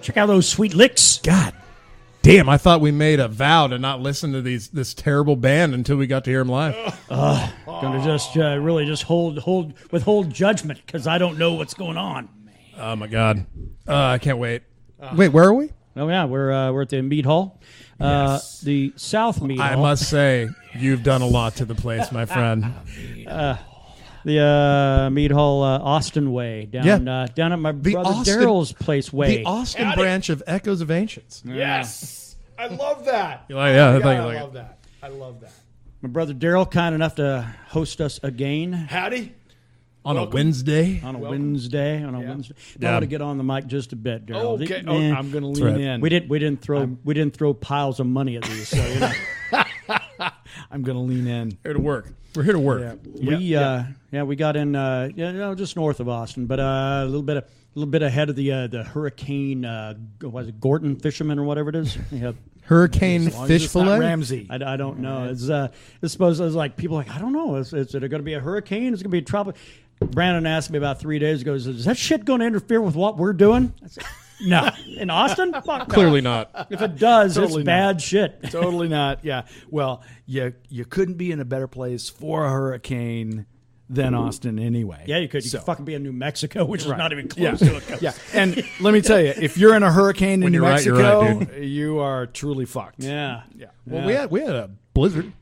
Check out those sweet licks. God damn, I thought we made a vow to not listen to this terrible band until we got to hear them live. Going to just really just withhold judgment because I don't know what's going on. Oh my God, I can't wait. Wait, where are we? Oh yeah, we're at the Mead Hall, the South Mead Hall. I must say, you've done a lot to the place, my friend. The Mead Hall, Austin Way, down at my brother Darryl's place way. The Austin branch of Echoes of Ancients. Yes, I love that. You like, yeah, I love that. I love that. My brother Darryl, kind enough to host us again. Howdy. On a Wednesday. On a Wednesday. I want to get on the mic just a bit, Darryl. Okay. I'm going to lean in. We didn't throw piles of money at these, so you know. I'm going to lean in. Here to work. We're here to work. Yeah. We got in just north of Austin, but a little bit ahead of the hurricane. Was it Gorton fisherman or whatever it is? Yeah. Hurricane fish fillet. Ramsey. I don't know. It's supposed it's like people are like I don't know. Is it going to be a hurricane? Is it going to be a tropical? Brandon asked me about 3 days ago. Is that shit going to interfere with what we're doing? I said, no. In Austin? Fuck no. Clearly not. If it does, Totally it's bad shit. Totally not. Yeah. Well, you couldn't be in a better place for a hurricane than Austin anyway. Yeah, you could. You could fucking be in New Mexico, which is not even close to it. Yeah. And let me tell you, if you're in a hurricane in New Mexico, you are truly fucked. Yeah. Well, we had a blizzard.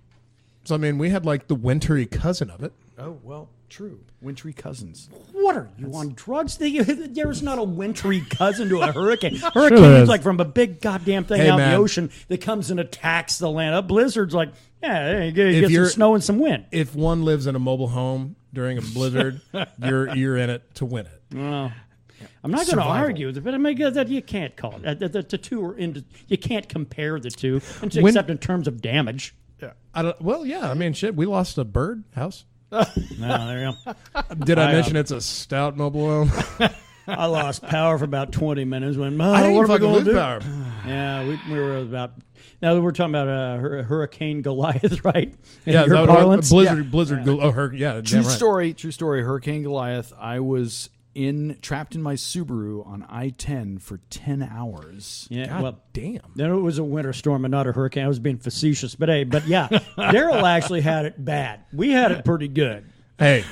So, I mean, we had like the wintry cousin of it. Oh, well, true. Wintry cousins. What are you on drugs? There's not a wintry cousin to a hurricane. Hurricane is like from a big goddamn thing out in the ocean that comes and attacks the land. A blizzard's like, you get some snow and some wind. If one lives in a mobile home during a blizzard, you're in it to win it. Well, I'm not going to argue with it, but I mean that you can't call it. The two are you can't compare the two, except in terms of damage. Yeah. I mean, shit. We lost a bird house. No, there you go. Did I mention it's a stout mobile home? I lost power for about 20 minutes. What I didn't are we going to do? Power. Yeah, we were about. Now we're talking about Hurricane Goliath, right? Yeah, your parlance. Blizzard. True story. Hurricane Goliath. I was trapped in my Subaru on I-10 for 10 hours. Yeah, God damn. Then it was a winter storm and not a hurricane. I was being facetious, but yeah, Darryl actually had it bad. We had it pretty good. Hey,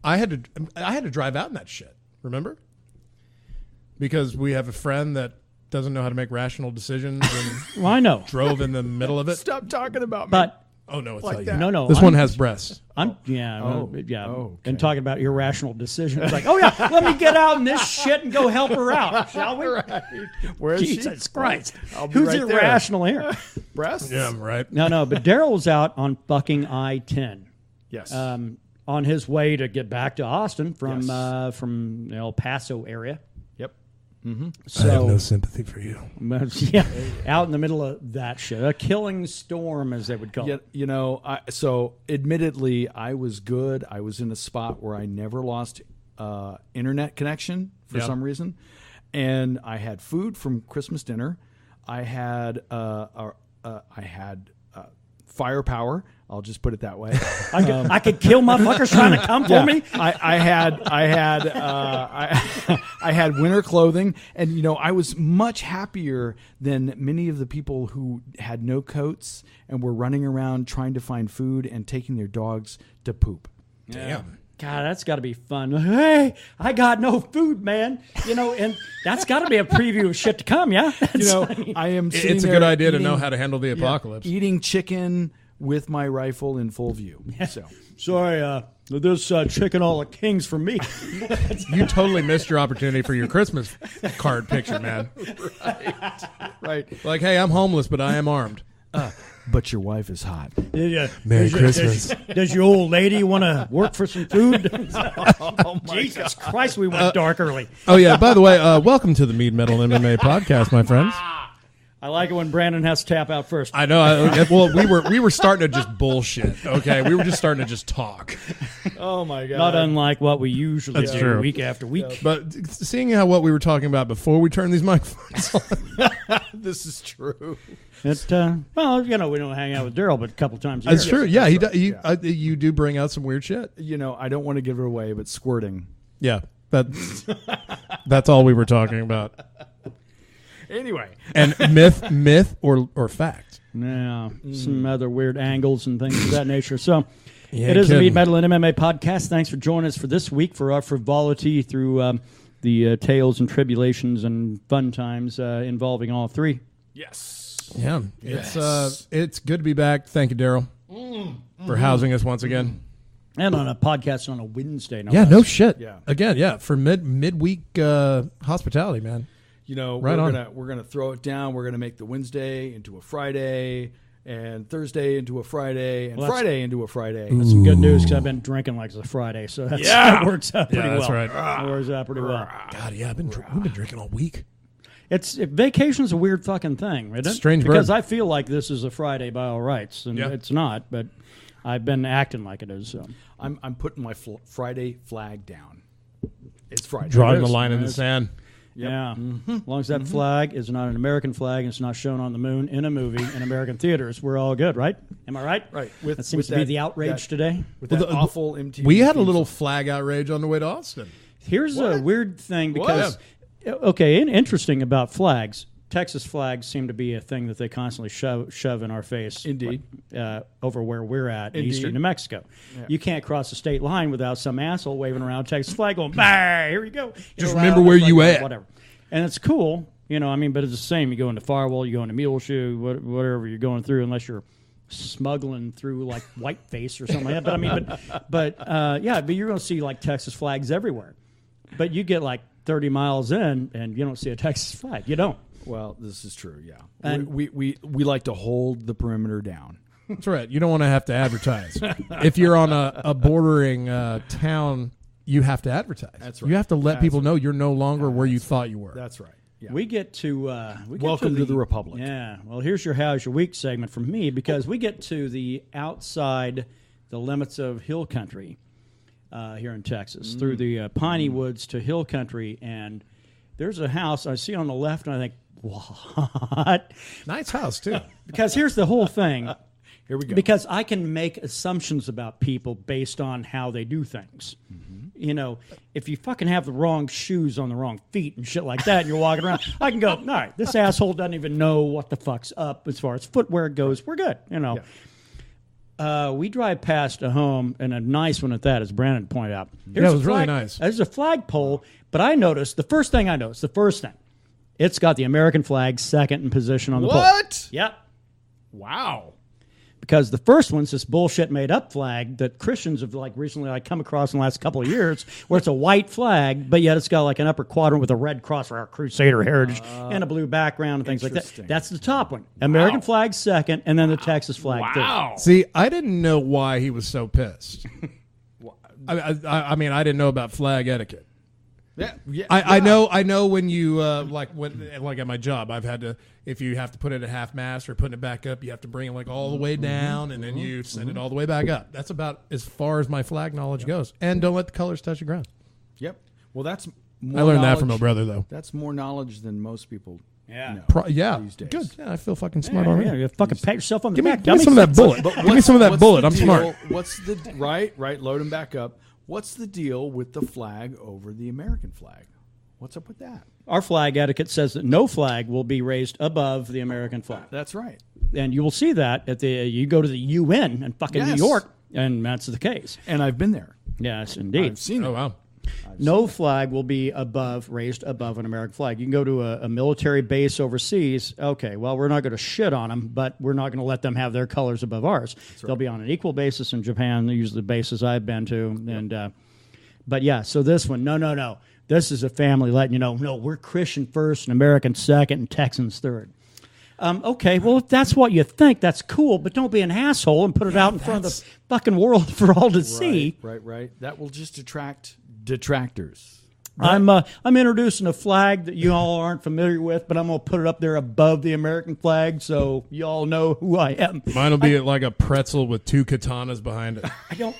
I had to drive out in that shit. Remember? Because we have a friend that doesn't know how to make rational decisions and well, I know. Drove in the middle of it. Stop talking about me. But oh no, it's like not that. you. No. This one has breasts. Okay. And talking about irrational decisions. It's like, let me get out in this shit and go help her out, shall we? Right. Where is Jesus she? Christ. Who's right irrational here? Breasts? Yeah, I'm right. No, but Darryl was out on fucking I-10. Yes. On his way to get back to Austin from the El Paso area. Yep. Mm-hmm. So, I have no sympathy for you. Yeah, out in the middle of that shit. A killing storm, as they would call it. You know, so admittedly, I was good. I was in a spot where I never lost internet connection for some reason. And I had food from Christmas dinner. I had firepower. I'll just put it that way. I could kill motherfuckers trying to come for me. I had winter clothing, and you know I was much happier than many of the people who had no coats and were running around trying to find food and taking their dogs to poop. Damn. God, that's got to be fun. Hey, I got no food, man. You know, and that's got to be a preview of shit to come, yeah? I am. It's a good idea to know how to handle the apocalypse. Eating chicken with my rifle in full view. So sorry, this chicken all the kings for me. You totally missed your opportunity for your Christmas card picture, man. Right. Like, hey, I'm homeless, but I am armed. But your wife is hot. Merry Christmas. Does your old lady want to work for some food? Jesus Christ, we went dark early. Oh, yeah. By the way, welcome to the Mead Metal MMA podcast, my friends. I like it when Brandon has to tap out first. I know. Well, we were starting to just bullshit. Okay, we were just starting to just talk. Oh my god! Not unlike what we usually do true. Week after week. But seeing how what we were talking about before we turned these microphones on, this is true. Well, you know, we don't hang out with Darryl, but a couple times a year. That's true. Yeah, you do bring out some weird shit. You know, I don't want to give it away, but squirting. Yeah. That's all we were talking about. Anyway, and myth or fact. Yeah, some other weird angles and things of that nature. So Yeah, it is the kidding. Mead, Metal, and MMA podcast. Thanks for joining us for this week for our frivolity through the tales and tribulations and fun times involving all three. yes. Yeah, Yes. it's good to be back. Thank you, Darryl, for housing us once again. And on a podcast on a Wednesday. Yeah, no shit. Yeah. Again, yeah, for midweek hospitality, man. You know, Right we're gonna throw it down. We're gonna make the Wednesday into a Friday, and Thursday into a Friday, and Friday into a Friday. That's some good news because I've been drinking like it's a Friday, so that works out pretty well. that's right. That works out pretty well. God, yeah, we've been drinking all week. Vacation's a weird fucking thing, isn't it? Strange because bird. I feel like this is a Friday by all rights, and it's not. But I've been acting like it is. So I'm putting my Friday flag down. It's Friday. Drawing the line in the sand. yeah, as long as that flag is not an American flag and it's not shown on the moon in a movie in American theaters, we're all good, right? Am I right? Right. That seems to be the outrage today. With that awful MTV. We had a theme little song. flag outrage on the way to Austin. Here's a weird thing because, okay, interesting about flags. Texas flags seem to be a thing that they constantly shove in our face. Indeed. Over where we're at in Indeed. eastern New Mexico. Yeah. You can't cross the state line without some asshole waving around a Texas flag going, bah, here you go. Just remember where you at. Whatever. And it's cool, you know, I mean, but it's the same. You go into Firewall, you go into Muleshoe, whatever you're going through, unless you're smuggling through like Whiteface or something like that. But I mean, but you're going to see like Texas flags everywhere. But you get like 30 miles in and you don't see a Texas flag. You don't. Well, this is true. Yeah, And- we like to hold the perimeter down. That's right. You don't want to have to advertise. If you're on a bordering town, you have to advertise. That's right. You have to let people know you're no longer where you thought you were. That's right. Yeah. We get to Welcome to the Republic. Yeah. Well, here's your How's Your Week segment from me because we get to the outside the limits of hill country here in Texas through the piney woods to hill country, and there's a house I see on the left, and I think, what? Nice house too. Because here's the whole thing. Here we go. Because I can make assumptions about people based on how they do things. You know, if you fucking have the wrong shoes on the wrong feet and shit like that, and you're walking around, I can go, all right, this asshole doesn't even know what the fuck's up as far as footwear goes. We're good, you know. Yeah. We drive past a home, and a nice one at that, as Brandon pointed out. It was really nice. There's a flagpole, but I noticed, the first thing, it's got the American flag second in position on the pole. What? Yep. Wow. Because the first one's this bullshit made up flag that Christians have like recently come across in the last couple of years, where it's a white flag, but yet it's got like an upper quadrant with a red cross for our Crusader heritage and a blue background and things like that. Interesting. That's the top one. American flag second, and then the Texas flag third. See, I didn't know why he was so pissed. I mean, I didn't know about flag etiquette. Yeah. I know when you like at my job, I've had to, if you have to put it at half mast or putting it back up, you have to bring it like all the way down and then you send it all the way back up. That's about as far as my flag knowledge goes. And don't let the colors touch the ground. Yep. Well, that's more I learned that knowledge- from my brother though. That's more knowledge than most people know. Yeah, these days. good. Yeah, I feel fucking smart already. Yeah, you fucking pat yourself on the Give me back. dummy. some of that bullet. Give me some of that What's bullet. the I'm deal- smart. What's the right? Load him back up. What's the deal with the flag over the American flag? What's up with that? Our flag etiquette says that no flag will be raised above the American flag. That's right. And you will see that at you go to the UN in fucking New Yes. York, and that's the case. And I've been there. Yes, indeed. I've seen Oh it. wow. No flag will be raised above an American flag. You can go to a military base overseas. Okay, well, we're not going to shit on them, but we're not going to let them have their colors above ours. They'll be on an equal basis in Japan. They're usually the bases I've been to. And but yeah, so this one, no. This is a family letting you know, no, we're Christian first and American second and Texans third. Okay, well, if that's what you think, that's cool, but don't be an asshole and put it out in front of the fucking world for all to see. Right. That will just attract detractors. I'm introducing a flag that you all aren't familiar with, but I'm going to put it up there above the American flag so you all know who I am. Mine will be like a pretzel with two katanas behind it. I don't.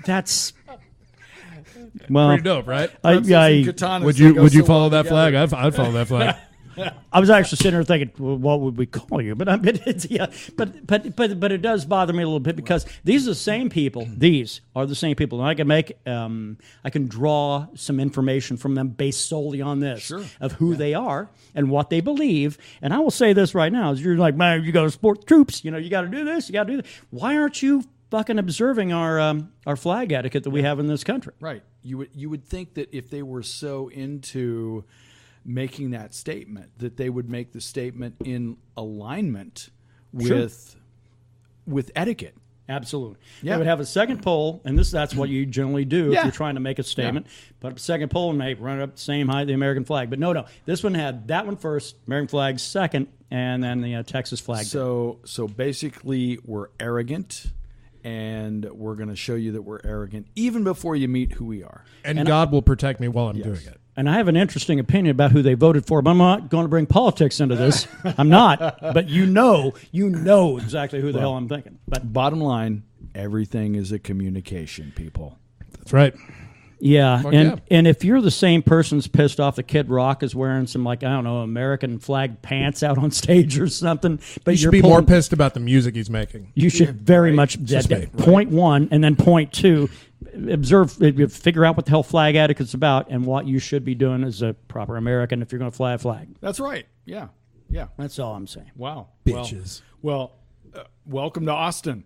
That's. Well, Pretty dope, right? Katanas Would you follow that flag? I'd follow that flag. I was actually sitting there thinking, well, what would we call you? But but it does bother me a little bit because these are the same people. These are the same people, and I can draw some information from them based solely on this of who they are and what they believe. And I will say this right now: is you're like, man, you got to support troops. You know, you got to do this. You got to do that. Why aren't you fucking observing our flag etiquette that we have in this country? Right. You would think that if they were so into making that statement, that they would make the statement in alignment with etiquette. Absolutely. Yeah. They would have a second poll, and that's what you generally do if you're trying to make a statement. Put up a second poll and run it up the same height, the American flag. But no. This one had that one first, American flag second, and then the Texas flag. So basically, we're arrogant. And we're going to show you that we're arrogant even before you meet who we are. And God will protect me while I'm doing it. And I have an interesting opinion about who they voted for, but I'm not going to bring politics into this. I'm not. But you know exactly who the hell I'm thinking. But bottom line, everything is a communication, people. That's right. Yeah, and if you're the same person that's pissed off that Kid Rock is wearing some, like, I don't know, American flag pants out on stage or something, but you should be more pissed about the music he's making. You should very much point one and then point two, figure out what the hell flag etiquette's about and what you should be doing as a proper American if you're going to fly a flag. That's right. Yeah. That's all I'm saying. Wow, bitches. Well, welcome to Austin.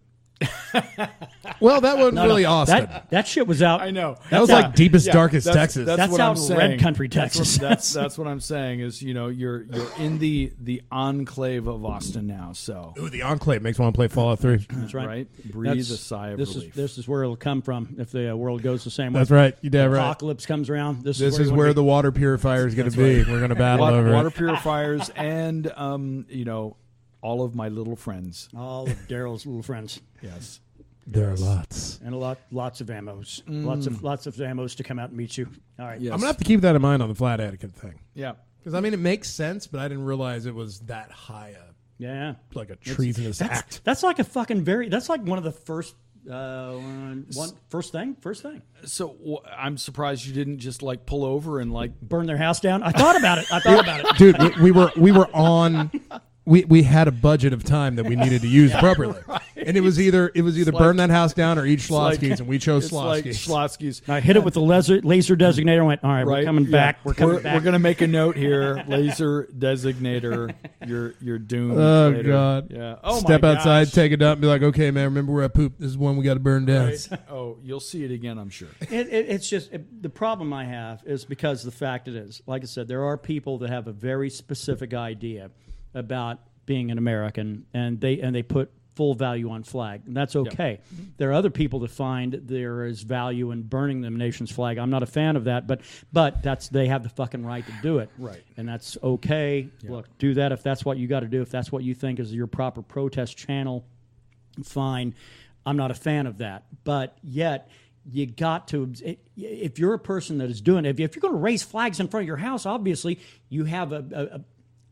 Well, that wasn't really Austin. That shit was out. I know. That was like deepest, darkest Texas. That's what out I'm in saying. Red Country, Texas. That's what I'm saying is, you're in the enclave of Austin now. So the enclave makes me want to play Fallout 3. That's right. Breathe a sigh of relief. This is where it'll come from if the world goes the same way. That's right. You damn right. Apocalypse comes around. This is where the water purifier is going to be. We're going to battle over water purifiers and all of my little friends. All of Darryl's little friends. Yes. There are lots. And lots of ammos. Lots of ammos to come out and meet you. All right. Yes. I'm going to have to keep that in mind on the flat etiquette thing. Yeah. Because, it makes sense, but I didn't realize it was that high up. Yeah. Like a treasonous act. That's like a fucking that's like one of the first first thing. So I'm surprised you didn't just pull over and burn their house down. I thought about it. Dude, we were on. We had a budget of time that we needed to use appropriately, and it was either burn that house down or eat Schlotzky's, and we chose Schlotzky's. I hit it with the laser designator and went, all right, we're coming back. We're coming back. We're going to make a note here. Laser designator, you're doomed. Oh, later. God. Yeah. Oh, Step my outside, gosh. take it up, and be like, okay, man, remember where I pooped? This is one we got to burn down. Right. Oh, you'll see it again, I'm sure. It's just the problem I have is because the fact it is, like I said, there are people that have a very specific idea about being an American, and they put full value on flag, and that's okay. Yep. There are other people that find there is value in burning the nation's flag. I'm not a fan of that, but they have the fucking right to do it, right? And that's okay. Yep. Look, do that if that's what you got to do. If that's what you think is your proper protest channel, fine. I'm not a fan of that, but yet you got to. If you're a person that is doing it, if you're going to raise flags in front of your house, obviously you have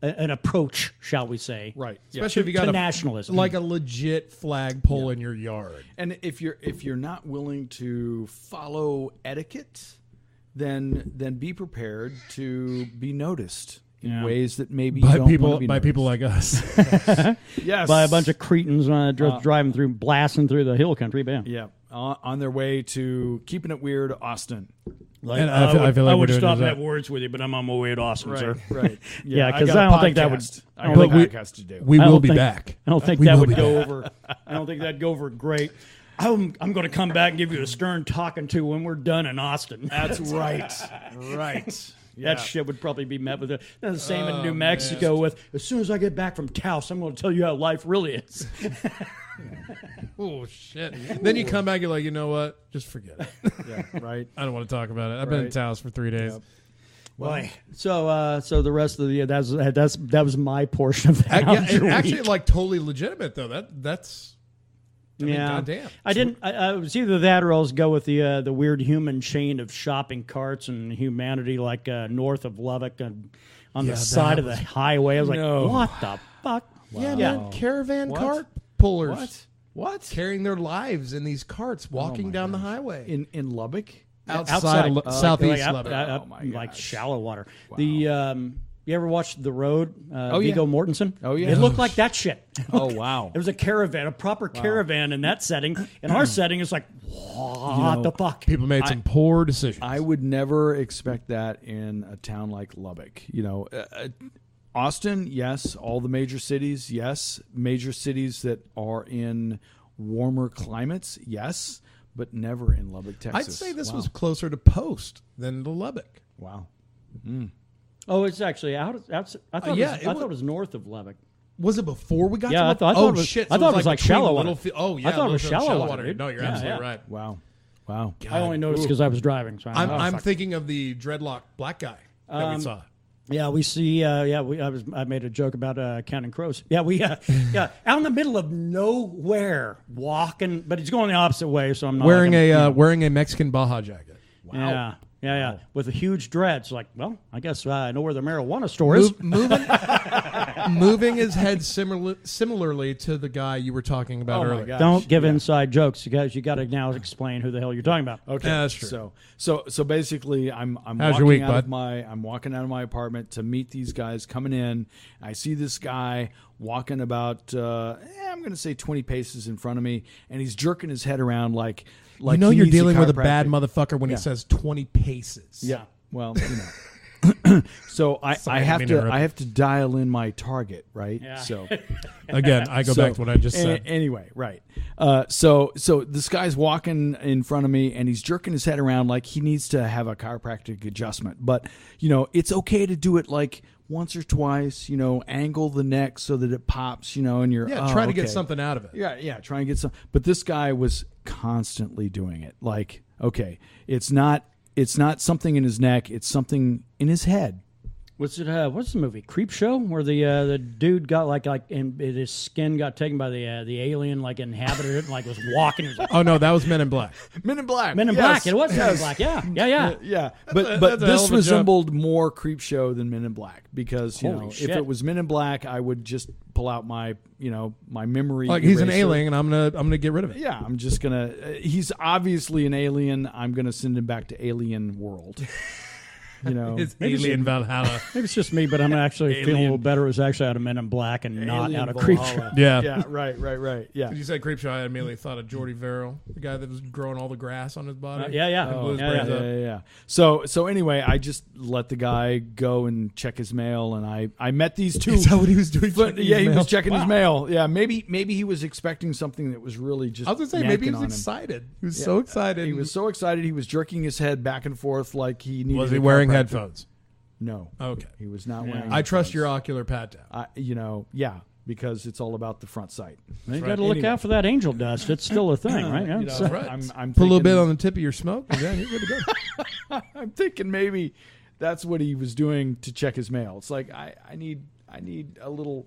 an approach, shall we say, right? Especially if you got nationalism, like a legit flagpole in your yard. And if you're not willing to follow etiquette, then be prepared to be noticed in ways that maybe by don't people be people like us. Yes, by a bunch of cretins driving through, blasting through the hill country. Bam. Yeah, on their way to keeping it weird, Austin. And I feel like I would stop at words with you, but I'm on my way to Austin, right, sir. Right. Yeah, because I don't think that would. I got a podcast to do. We will be back. I don't think that would go over. I don't think that'd go over great. I'm going to come back and give you a stern talking to when we're done in Austin. That's right. Right. Yeah. That shit would probably be met with the same in New Mexico with, as soon as I get back from Taos, I'm going to tell you how life really is. Oh, shit. Then you come back, you're like, you know what? Just forget it. Yeah, right. I don't want to talk about it. I've been in Taos for 3 days. Yep. Well, so the rest of the that was my portion of that. Actually, totally legitimate, though. That's... I mean, goddamn. I was either that or else go with the weird human chain of shopping carts and humanity, north of Lubbock and on the side of the highway. I was like, what the fuck? Wow. Yeah, man, caravan cart pullers. What? Carrying their lives in these carts, walking down the highway in Lubbock, outside southeast Lubbock. Shallow water. Wow. You ever watched The Road? Oh, Viggo yeah. Mortensen? Oh, yeah. It looked like that shit. Oh, wow. It was a caravan, a proper caravan in that setting. In our setting, it's like, what the fuck? People made some poor decisions. I would never expect that in a town like Lubbock. Austin, yes. All the major cities, yes. Major cities that are in warmer climates, yes. But never in Lubbock, Texas. I'd say this was closer to Post than to Lubbock. Wow. Oh, it's actually out. I thought it was north of Lubbock. Was it before we got to I Lubbock? thought it was, shit. I thought it was like between shallow water. I thought it was shallow water. Dude. No, you're Yeah, absolutely yeah. Wow. right. Wow. I only noticed because I was driving. So I'm thinking of the dreadlock black guy that we saw. Yeah, we see. I made a joke about counting crows. Yeah, out in the middle of nowhere, walking, but he's going the opposite way. So I'm not wearing a Mexican Baja jacket. Wow. Yeah, with a huge dreads. Like, well, I guess I know where the marijuana store is. Moving his head similarly to the guy you were talking about earlier. gosh. Don't give inside jokes, guys. You got to now explain who the hell you're talking about. Okay, Yeah, that's true. So basically, I'm How's walking your week, out bud? of I'm walking out of my apartment to meet these guys coming in. I see this guy walking about I'm going to say 20 paces in front of me, and he's jerking his head around like You know you're dealing with a chiropractor. bad motherfucker when he says 20 paces. Yeah. Well, so I have to dial in my target, right? Yeah. So Again, I go back to what I just said. Anyway, right. So this guy's walking in front of me, and he's jerking his head around like he needs to have a chiropractic adjustment. But it's okay to do it like once or twice. Angle the neck so that it pops. And you're Try to get something out of it. Yeah. Try and get some. But this guy was constantly doing it. Like, okay, it's not something in his neck. It's something in his head. What's the movie Creep Show where the dude got like and his skin got taken by the alien, like inhabited it and like was walking. It was like, Oh no, that was Men in Black. Men in Black. Men in Black. It was Men in Black. Yeah. Yeah, that's but a hell this of a resembled more Creep Show than Men in Black because Holy if shit. it was Men in Black, I would just pull out my my memory. Like he's an eraser. alien, and I'm gonna get rid of it. Yeah, I'm just gonna. He's obviously an alien. I'm gonna send him back to Alien World. It's Alien Valhalla. Maybe it's just me, but I'm actually feeling a little better. It was actually out of Men in Black and not Alien out of Creep Show. Valhalla. Yeah. Right. Yeah. When you said Creep Show, I immediately thought of Jordy Verrill, the guy that was growing all the grass on his body. Yeah. And blew his Yeah, brains up. Yeah. So anyway, I just let the guy go and check his mail, and I met these two. Is that what he was doing? He was checking his mail. Yeah, maybe he was expecting something that was really just. I was gonna say maybe he was nagging on him. excited. He was so excited. He was so excited. He was jerking his head back and forth like he needed. Was he a wearing chiropractor. headphones? No. Okay. He was not wearing. I trust headphones. your ocular pat down. Yeah, because it's all all about the front sight. You got to look out for that angel dust. It's still a thing, right? Yeah. That's right. I'm Put a little thinking- bit on the tip of your smoke, and then you're good to go. I'm thinking maybe that's what he was doing to check his mail. It's like I need a little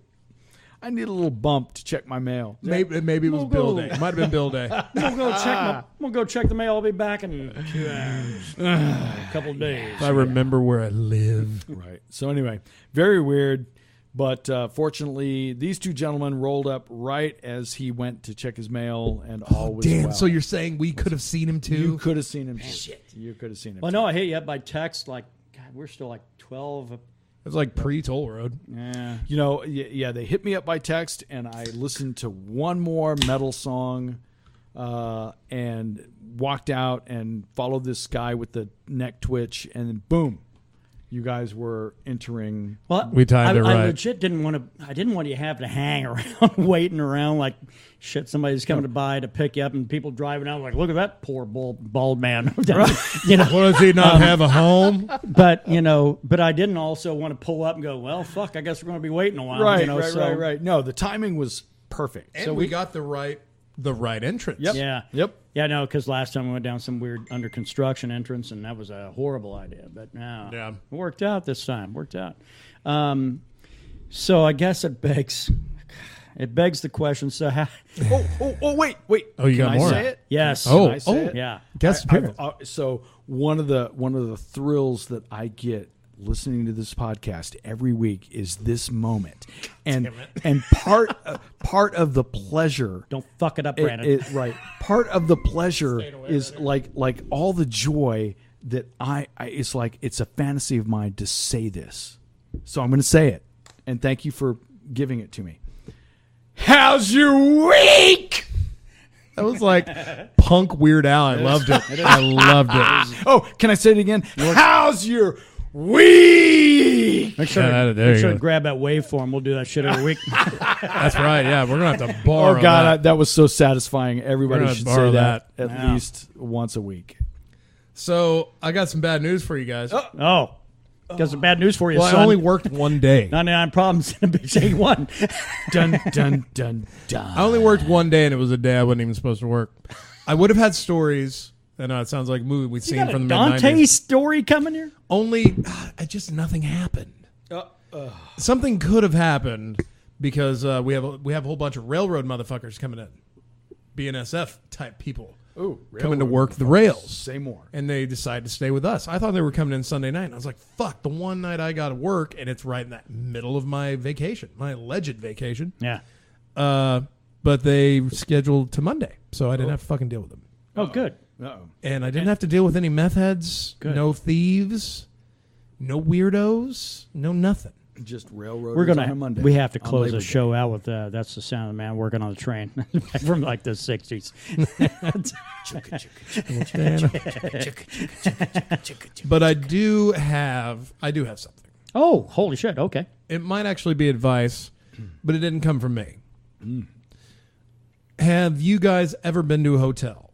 bump to check my mail. Maybe it was Bill Day. It might have been Bill Day. I'm gonna go check the mail. I'll be back in 2 hours. A couple of days. If I remember where I live. Right. So anyway, very weird. But fortunately, these two gentlemen rolled up right as he went to check his mail, and all was Damn. well. So you're saying we could have seen him too? You could have seen him. Shit. You could have seen him. Well, no, I hit you up by text. Like, God, we're still like 12. It's like pre-toll road. Yeah. They hit me up by text, and I listened to one more metal song, and walked out and followed this guy with the neck twitch, and then boom, you guys were entering. Well, We timed it right. I legit didn't want to. I didn't want you to have to hang around, waiting around like shit. Somebody's coming by to pick you up, and people driving out like, look at that poor bald man. What, does he not have a home? But I didn't also want to pull up and go, well, fuck. I guess we're going to be waiting a while. Right. No, the timing was perfect. And we got the right entrance. Yep. Yeah. Yep. Yeah, no, because last time we went down some weird under construction entrance, and that was a horrible idea. But no, it worked out this time. Worked out. So I guess it begs the question. So how? Wait. Oh, you got Can more? I say it? Yes. Oh, Can I say it? Yeah. Guest appearance. So one of the thrills that I get listening to this podcast every week is this moment, and part of the pleasure. Don't fuck it up, Brandon. Right. Part of the pleasure is like all the joy that it's like it's a fantasy of mine to say this. So I'm going to say it. And thank you for giving it to me. How's your week? That was like punk Weird Al. I loved it. I loved it. Oh, can I say it again? How's your week? Make sure to grab that waveform. We'll do that shit every week. That's right. Yeah, we're going to have to borrow Oh, God, that. that was so satisfying. Everybody should say that at Yeah. least once a week. So I got some bad news for you guys. Oh. Got some bad news for you, Well, son. I only worked one day. 99 problems in a bitch ain't one. Dun, dun, dun, dun. I only worked one day, and it was a day I wasn't even supposed to work. I would have had stories. I know it sounds like a movie we've seen from the mid-90s. Dante story coming here? Only, just nothing happened. Something could have happened because we have a whole bunch of railroad motherfuckers coming in, BNSF type people. Ooh, coming to work the rails. Say more. And they decided to stay with us. I thought they were coming in Sunday night. And I was like, fuck, the one night I got to work, and it's right in that middle of my vacation, my alleged vacation. Yeah. But they scheduled to Monday, so I didn't have to fucking deal with them. Oh, good. Uh-oh. And I didn't have to deal with any meth heads, no thieves, no weirdos, no nothing. Just railroad. We're on a Monday. We have to close Labor the Day. show out with that's the sound of the man working on the train from like the 60s. But I do have something. Oh, holy shit. Okay. It might actually be advice, but it didn't come from me. Have you guys ever been to a hotel?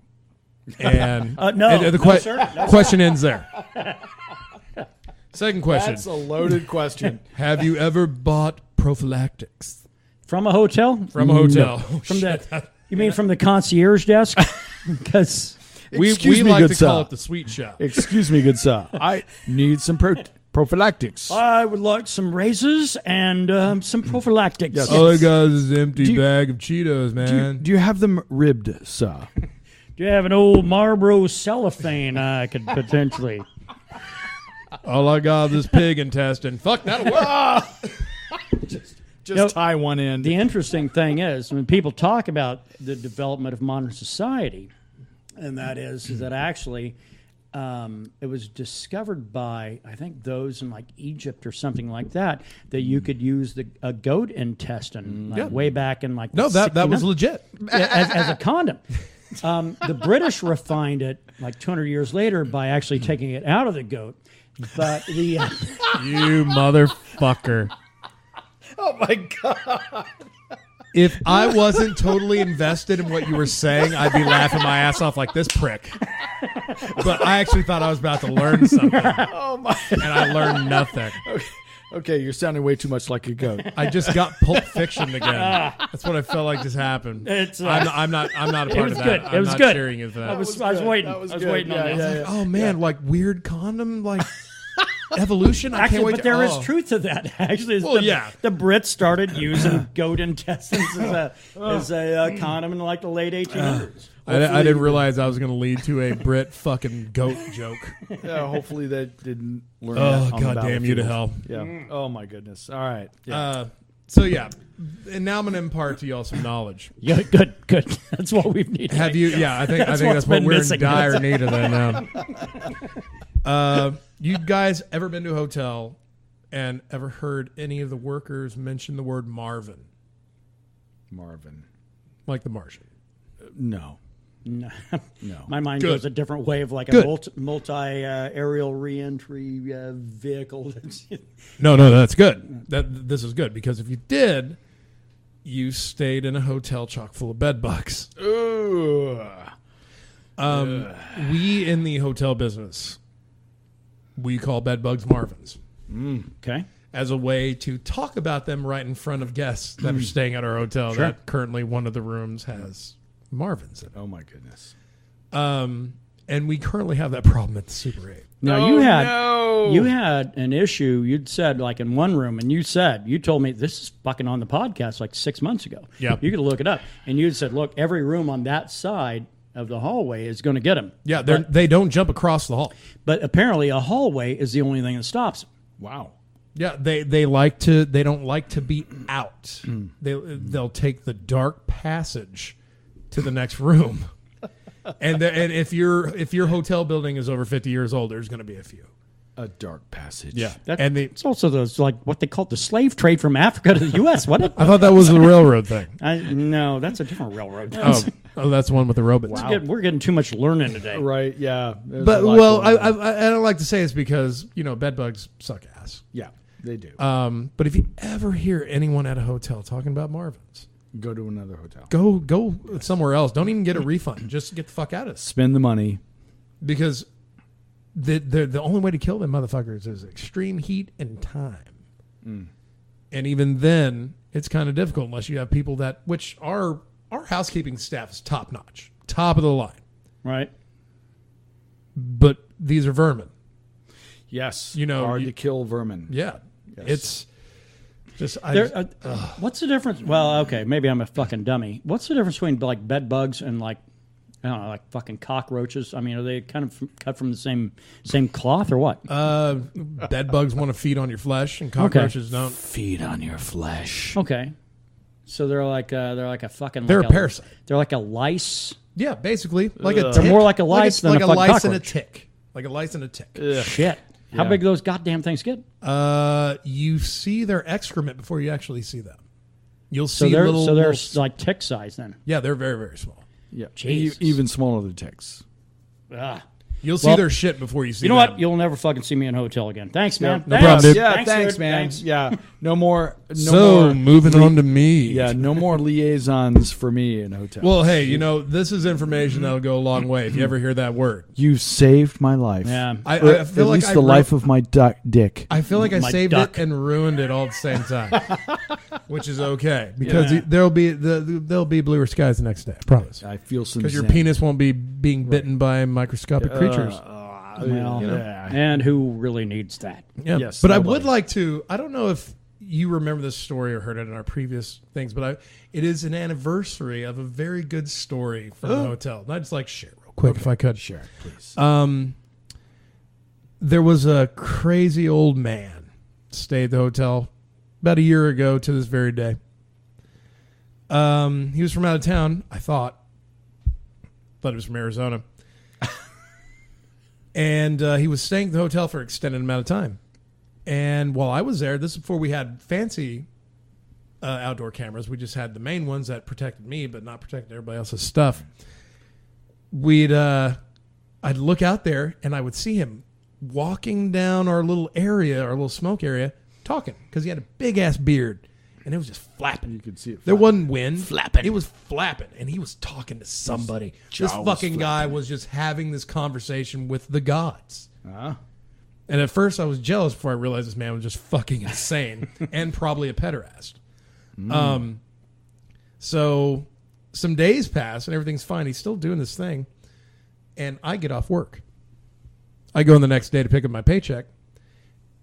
And no. and the No, sir. No, question ends there. Second question. That's a loaded question. Have you ever bought prophylactics? From a hotel? From a hotel. No. From you mean from the concierge desk? Because we Excuse me, like good to call sir. it the sweet shop. Excuse me, good sir. I need some prophylactics. I would like some razors and some prophylactics. Yes. All I got is an empty Do you- bag of Cheetos, man. Do you have them ribbed, sir? Do you have an old Marlboro cellophane I could potentially... All I got is this pig intestine. Fuck, that'll work. Just tie one end. The interesting thing is, when people talk about the development of modern society, and that is that actually it was discovered by, I think, those in like Egypt or something like that you could use a goat intestine way back in like No, the that was 1600s legit. as a condom. The British refined it like 200 years later by actually taking it out of the goat. But the You motherfucker. Oh my god! If I wasn't totally invested in what you were saying, I'd be laughing my ass off like this prick. But I actually thought I was about to learn something. Oh my! And I learned nothing. Okay, you're sounding way too much like a goat. I just got Pulp Fiction again. That's what I felt like just happened. It's, I'm not a part was of that. good. I'm It was not good. cheering you for that. I was waiting. I was waiting on that. Yeah. Oh man, like weird condom, like evolution. I Actually, can't wait. but there is truth to that. Actually, Well, yeah. the Brits started using goat intestines as a condom in like the late 1800s. I didn't realize I was going to lead to a Brit fucking goat joke. Yeah, hopefully they didn't learn Oh, that on the God damn you to battlefield. hell. Yeah. Oh my goodness. All right. Yeah. So yeah, and now I'm going to impart to y'all some knowledge. Yeah, good. That's what we've needed. Have you? Yeah, I think what's that's what been we're missing. in dire need of that now. You guys ever been to a hotel and ever heard any of the workers mention the word Marvin, Marvin. like the Martian? No. No. No. My mind Good. goes a different way of like Good. a multi aerial reentry vehicle. No, that's good. This is good because if you did, you stayed in a hotel chock full of bed bugs. Ooh. We in the hotel business, we call bed bugs Marvins Okay. as a way to talk about them right in front of guests that are staying at our hotel. Sure. That currently one of the rooms has Marvins in it. Oh my goodness. And we currently have that problem at the Super 8. Now Oh, you had an issue. You'd said like in one room, and you told me this is fucking on the podcast like 6 months ago. Yeah. You could look it up, and you said, look, every room on that side of the hallway is going to get them. Yeah, they don't jump across the hall. But apparently, a hallway is the only thing that stops them. Wow. Yeah, they don't like to be out. They'll take the dark passage to the next room. And if your hotel building is over 50 years old, there's going to be a few. A dark passage. Yeah. It's also those like what they call the slave trade from Africa to the U.S. What? I thought that was the railroad thing. No, that's a different railroad. Oh, that's the one with the robots. Wow. We're getting too much learning today. Right, yeah. But, well, I don't like to say it's because, bed bugs suck ass. Yeah, they do. But if you ever hear anyone at a hotel talking about Marvin's, go to another hotel. Go somewhere else. Don't even get a refund. Just get the fuck out of it. Spend the money. Because the only way to kill them motherfuckers is extreme heat and time. And even then, it's kind of difficult unless you have people which our housekeeping staff is top notch, top of the line. Right. But these are vermin. Yes. Hard to kill vermin. Yeah. Yes. It's just... what's the difference? Well, okay, maybe I'm a fucking dummy. What's the difference between like bed bugs and like, I don't know, like fucking cockroaches? I mean, are they kind of cut from the same cloth or what? Bed bugs want to feed on your flesh, and cockroaches don't. Feed on your flesh. Okay, so they're like a fucking. They're a parasite. They're like a lice. Yeah, basically, like a tick. They're more like a lice than like a lice cockroach. and a tick. Like a lice and a tick. Ugh. Shit. How big do those goddamn things get? You see their excrement before you actually see them. You'll see they're little like tick size then. Yeah, they're very, very small. Yeah, Jesus. Even smaller than ticks. You'll see their shit before you see them. You know what? You'll never fucking see me in a hotel again. Thanks, man. No problem, dude. Yeah, thanks, dude. man. Thanks. Yeah, no more. Moving on to me. Yeah, no more liaisons for me in hotels. Well, hey, this is information that'll go a long way if you ever hear that word. You saved my life. Yeah. I Or feel at like least the life of my dick. I feel like I My saved duck. it and ruined it all at the same time, which is okay because there'll be bluer skies the next day. I promise. I feel some Because your penis won't be being bitten by microscopic creatures. And who really needs that? Yeah. Yes, but nobody. I would like to. I don't know if you remember this story or heard it in our previous things, but it is an anniversary of a very good story from the hotel. And I'd just like share real quick if I could. Share, please. There was a crazy old man stayed at the hotel about a year ago to this very day. He was from out of town, I thought. Thought he was from Arizona. And he was staying at the hotel for an extended amount of time. And while I was there, this is before we had fancy outdoor cameras. We just had the main ones that protected me, but not protected everybody else's stuff. I'd look out there, and I would see him walking down our little area, our little smoke area, talking, because he had a big-ass beard. And it was just flapping. You could see it. There wasn't wind. Flapping. It was flapping. And he was talking to somebody. This jaw was fucking guy flapping. was just having this conversation with the gods. Uh-huh. And at first I was jealous before I realized this man was just fucking insane and probably a pederast. So some days pass and everything's fine. He's still doing this thing. And I get off work. I go in the next day to pick up my paycheck.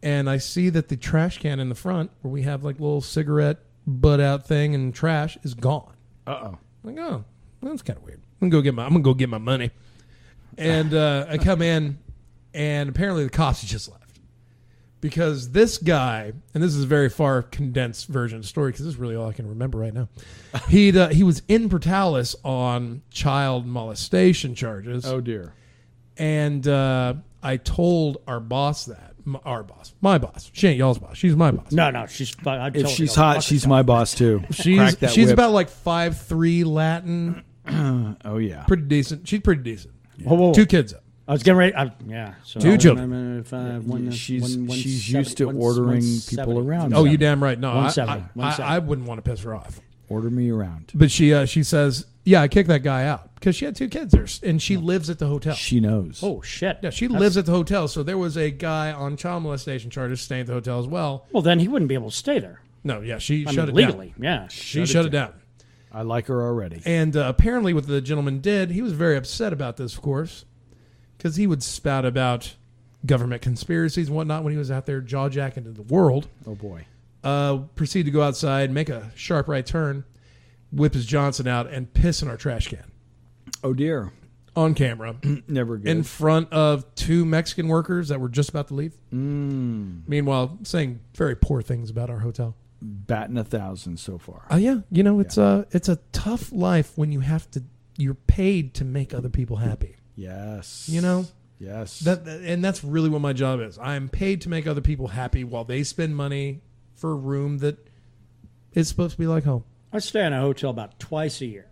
And I see that the trash can in the front, where we have like little cigarette butt out thing and trash, is gone. Uh-oh. I'm like, oh, that's kind of weird. I'm gonna go get my money. And I come in, and apparently the cops had just left because this guy, and this is a very far condensed version of the story because this is really all I can remember right now. He was in Portales on child molestation charges. Oh dear. And I told our boss that. My boss. She ain't y'all's boss. She's my boss. No, she's. If she's hot, she's my boss too. She's whip. about like 5'3" Latin. Oh yeah. Pretty decent. She's pretty decent. Yeah. Whoa. 2 kids up. I was getting ready. So 2 children. She's used to ordering people around. Oh, you damn right. No, 170. I wouldn't want to piss her off. Order me around. But she says, yeah, I kicked that guy out because she had 2 kids there, and she lives at the hotel. She knows. Oh shit. Yeah, she lives at the hotel. So there was a guy on child molestation charges staying at the hotel as well. Well, then he wouldn't be able to stay there. No, yeah, she I shut mean, it legally, down. yeah. She shut it down. I like her already. And apparently what the gentleman did, he was very upset about this, of course, because he would spout about government conspiracies and whatnot when he was out there jaw-jacking to the world. Oh, boy. Proceed to go outside, make a sharp right turn, whip his Johnson out, and piss in our trash can. Oh, dear. On camera. Never good. In front of 2 Mexican workers that were just about to leave. Meanwhile, saying very poor things about our hotel. Batting 1,000 so far. Oh, yeah. It's a tough life when you're paid to make other people happy. Yes. Yes. And that's really what my job is. I am paid to make other people happy while they spend money for a room that is supposed to be like home. I stay in a hotel about twice a year.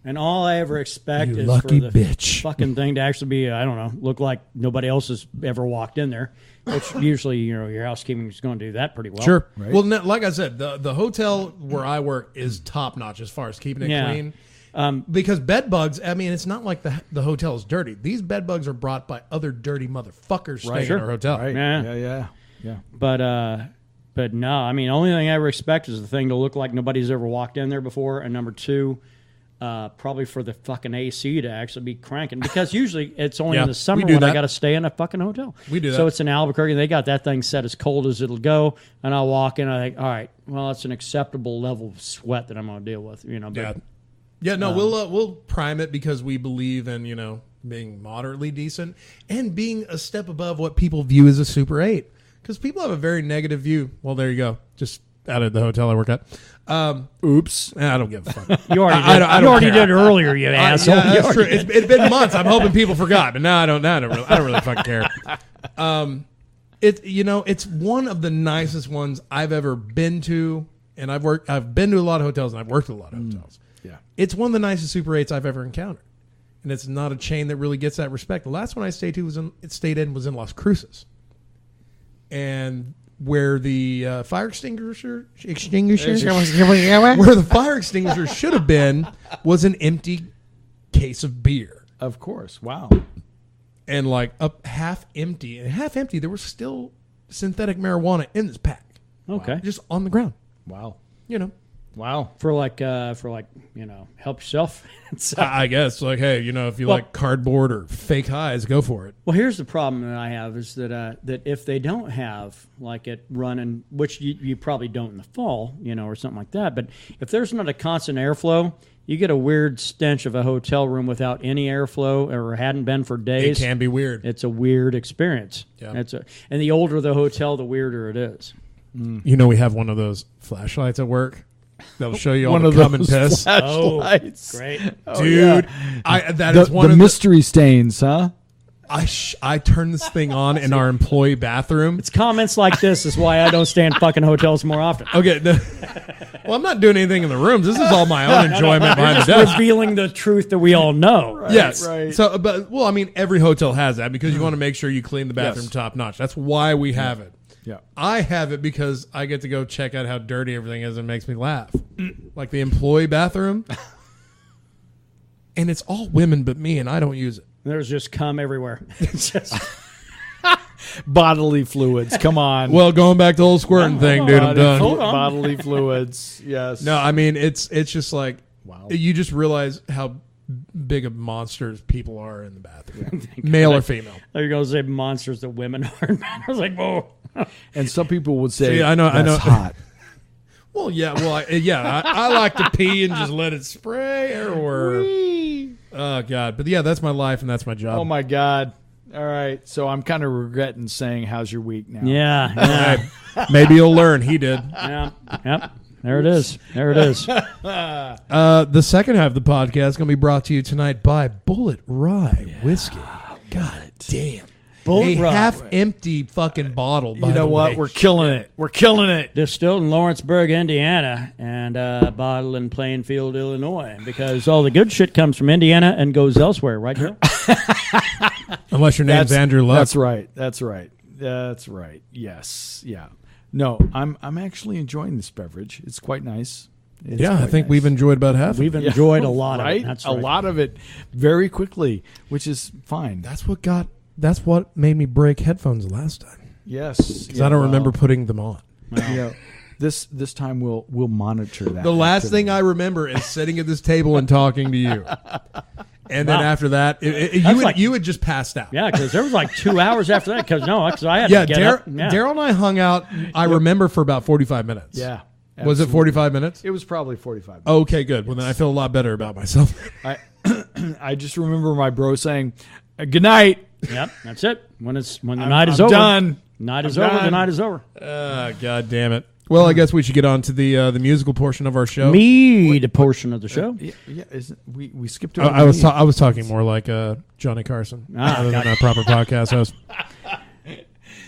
And all I ever expect You is lucky for the bitch. fucking thing to actually be, I don't know, look like nobody else has ever walked in there. Which usually, your housekeeping is going to do that pretty well. Sure. Right. Well, like I said, the hotel where I work is top notch as far as keeping it clean. Because bed bugs, I mean, it's not like the hotel is dirty. These bed bugs are brought by other dirty motherfuckers staying in our hotel. Right. Yeah. Yeah. But no, I mean, the only thing I ever expect is the thing to look like nobody's ever walked in there before. And number two, probably for the fucking AC to actually be cranking. Because usually it's only in the summer when I got to stay in a fucking hotel. We do that. So it's in Albuquerque. They got that thing set as cold as it'll go. And I walk in and I think, all right, well, that's an acceptable level of sweat that I'm going to deal with. But, we'll prime it because we believe in, being moderately decent and being a step above what people view as a Super 8. Because people have a very negative view. Well, there you go. Just out of the hotel I work at. Oops. I don't give a fuck. You already did it earlier, you asshole. Yeah, that's true. It's been months. I'm hoping people forgot, but now I don't really fucking care. It's one of the nicest ones I've ever been to, and I've been to a lot of hotels and I've worked at a lot of hotels. Yeah. It's one of the nicest Super 8s I've ever encountered. And it's not a chain that really gets that respect. The last one I stayed in was in Las Cruces. And where the fire extinguisher where the fire extinguisher should have been was an empty case of beer. Of course. Wow. And like half empty, there was still synthetic marijuana in this pack. Okay. Just on the ground. Wow. Wow. For help yourself. I guess, hey, if you like cardboard or fake highs, go for it. Well, here's the problem that I have is that if they don't have it running, which you probably don't in the fall, or something like that, but if there's not a constant airflow, you get a weird stench of a hotel room without any airflow or hadn't been for days. It can be weird. It's a weird experience. Yeah. And the older the hotel, the weirder it is. We have one of those flashlights at work. They'll show you all the cum and piss. Flashlights. Oh, great. Dude. That is one the of mystery stains, huh? I turn this thing on in our employee bathroom. It's comments like this is why I don't stay in fucking hotels more often. Okay. Well, I'm not doing anything in the rooms. This is all my own enjoyment behind the desk. Revealing the truth that we all know. Right, yes. Right. So, every hotel has that because you want to make sure you clean the bathroom top notch. That's why we have it. Yeah. I have it because I get to go check out how dirty everything is and it makes me laugh. Like the employee bathroom. And it's all women but me, and I don't use it. There's just cum everywhere. It's just bodily fluids. Come on. Well, going back to the whole squirting thing, dude, I'm done. Bodily fluids. Yes. No, I mean it's just like wow. You just realize how big of monsters people are in the bathroom, male or female. They're going to say monsters that women are. I was like, whoa. And some people would say, see, I know, hot. Well, yeah, I like to pee and just let it spray everywhere. Whee. Oh God, but yeah, that's my life and that's my job. Oh my God. All right, so I'm kind of regretting saying, "How's your week now?" Yeah. Maybe you'll learn. He did. Yeah. Yep. There it is. The second half of the podcast is going to be brought to you tonight by Bullet Rye Whiskey. God damn. Bullet Rye. Half-empty fucking bottle, by You know the what? way. We're killing it. Distilled in Lawrenceburg, Indiana, and bottled in Plainfield, Illinois, because all the good shit comes from Indiana and goes elsewhere, right, Darryl? Unless your name's Andrew Luck. That's right. Yes. Yeah. No, I'm actually enjoying this beverage. It's quite nice. I think we've enjoyed about half. We've enjoyed a lot of it. That's right. A lot of it very quickly, which is fine. That's what made me break headphones last time. Yes, because I don't remember putting them on. Well, this time we'll monitor that. The last thing I remember is sitting at this table and talking to you, and then after that, you had just passed out. Yeah, because there was like 2 hours after that. Because I had to get up. Yeah, Darryl and I hung out. I remember for about 45 minutes. Yeah. Absolutely. Was it 45 minutes? It was probably 45 minutes. Okay, good. Well, then I feel a lot better about myself. I just remember my bro saying, "Good night." Yep, that's it. When the night is over, done. Night is over. The night is over. God damn it. Well, I guess we should get on to the musical portion of our show. Mead portion of the show. We skipped over. I was talking more like Johnny Carson, other than a proper podcast host.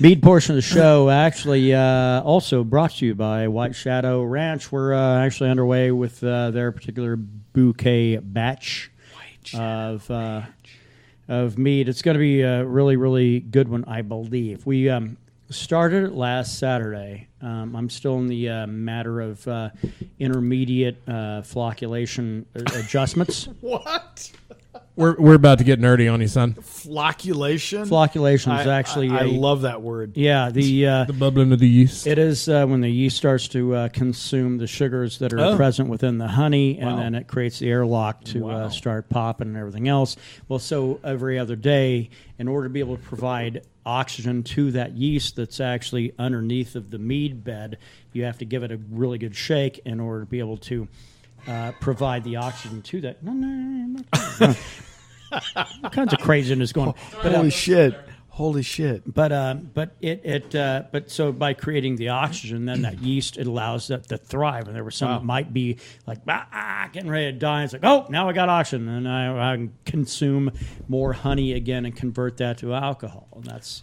Mead portion of the show actually also brought to you by White Shadow Ranch. We're actually underway with their particular bouquet batch of mead. It's going to be a really, really good one, I believe. We started it last Saturday. I'm still in the matter of intermediate flocculation adjustments. What? We're about to get nerdy on you, son. Flocculation? Flocculation is actually I love that word. Yeah, the bubbling of the yeast. It is when the yeast starts to consume the sugars that are present within the honey, and then it creates the airlock to start popping and everything else. Well, so every other day, in order to be able to provide oxygen to that yeast that's actually underneath of the mead bed, you have to give it a really good shake in order to be able to provide the oxygen to that. No. All kinds of craziness going on. Holy shit! But so by creating the oxygen, then that yeast, it allows that to thrive. And there were some that might be like getting ready to die. It's like, oh, now I got oxygen, and I can consume more honey again and convert that to alcohol. And that's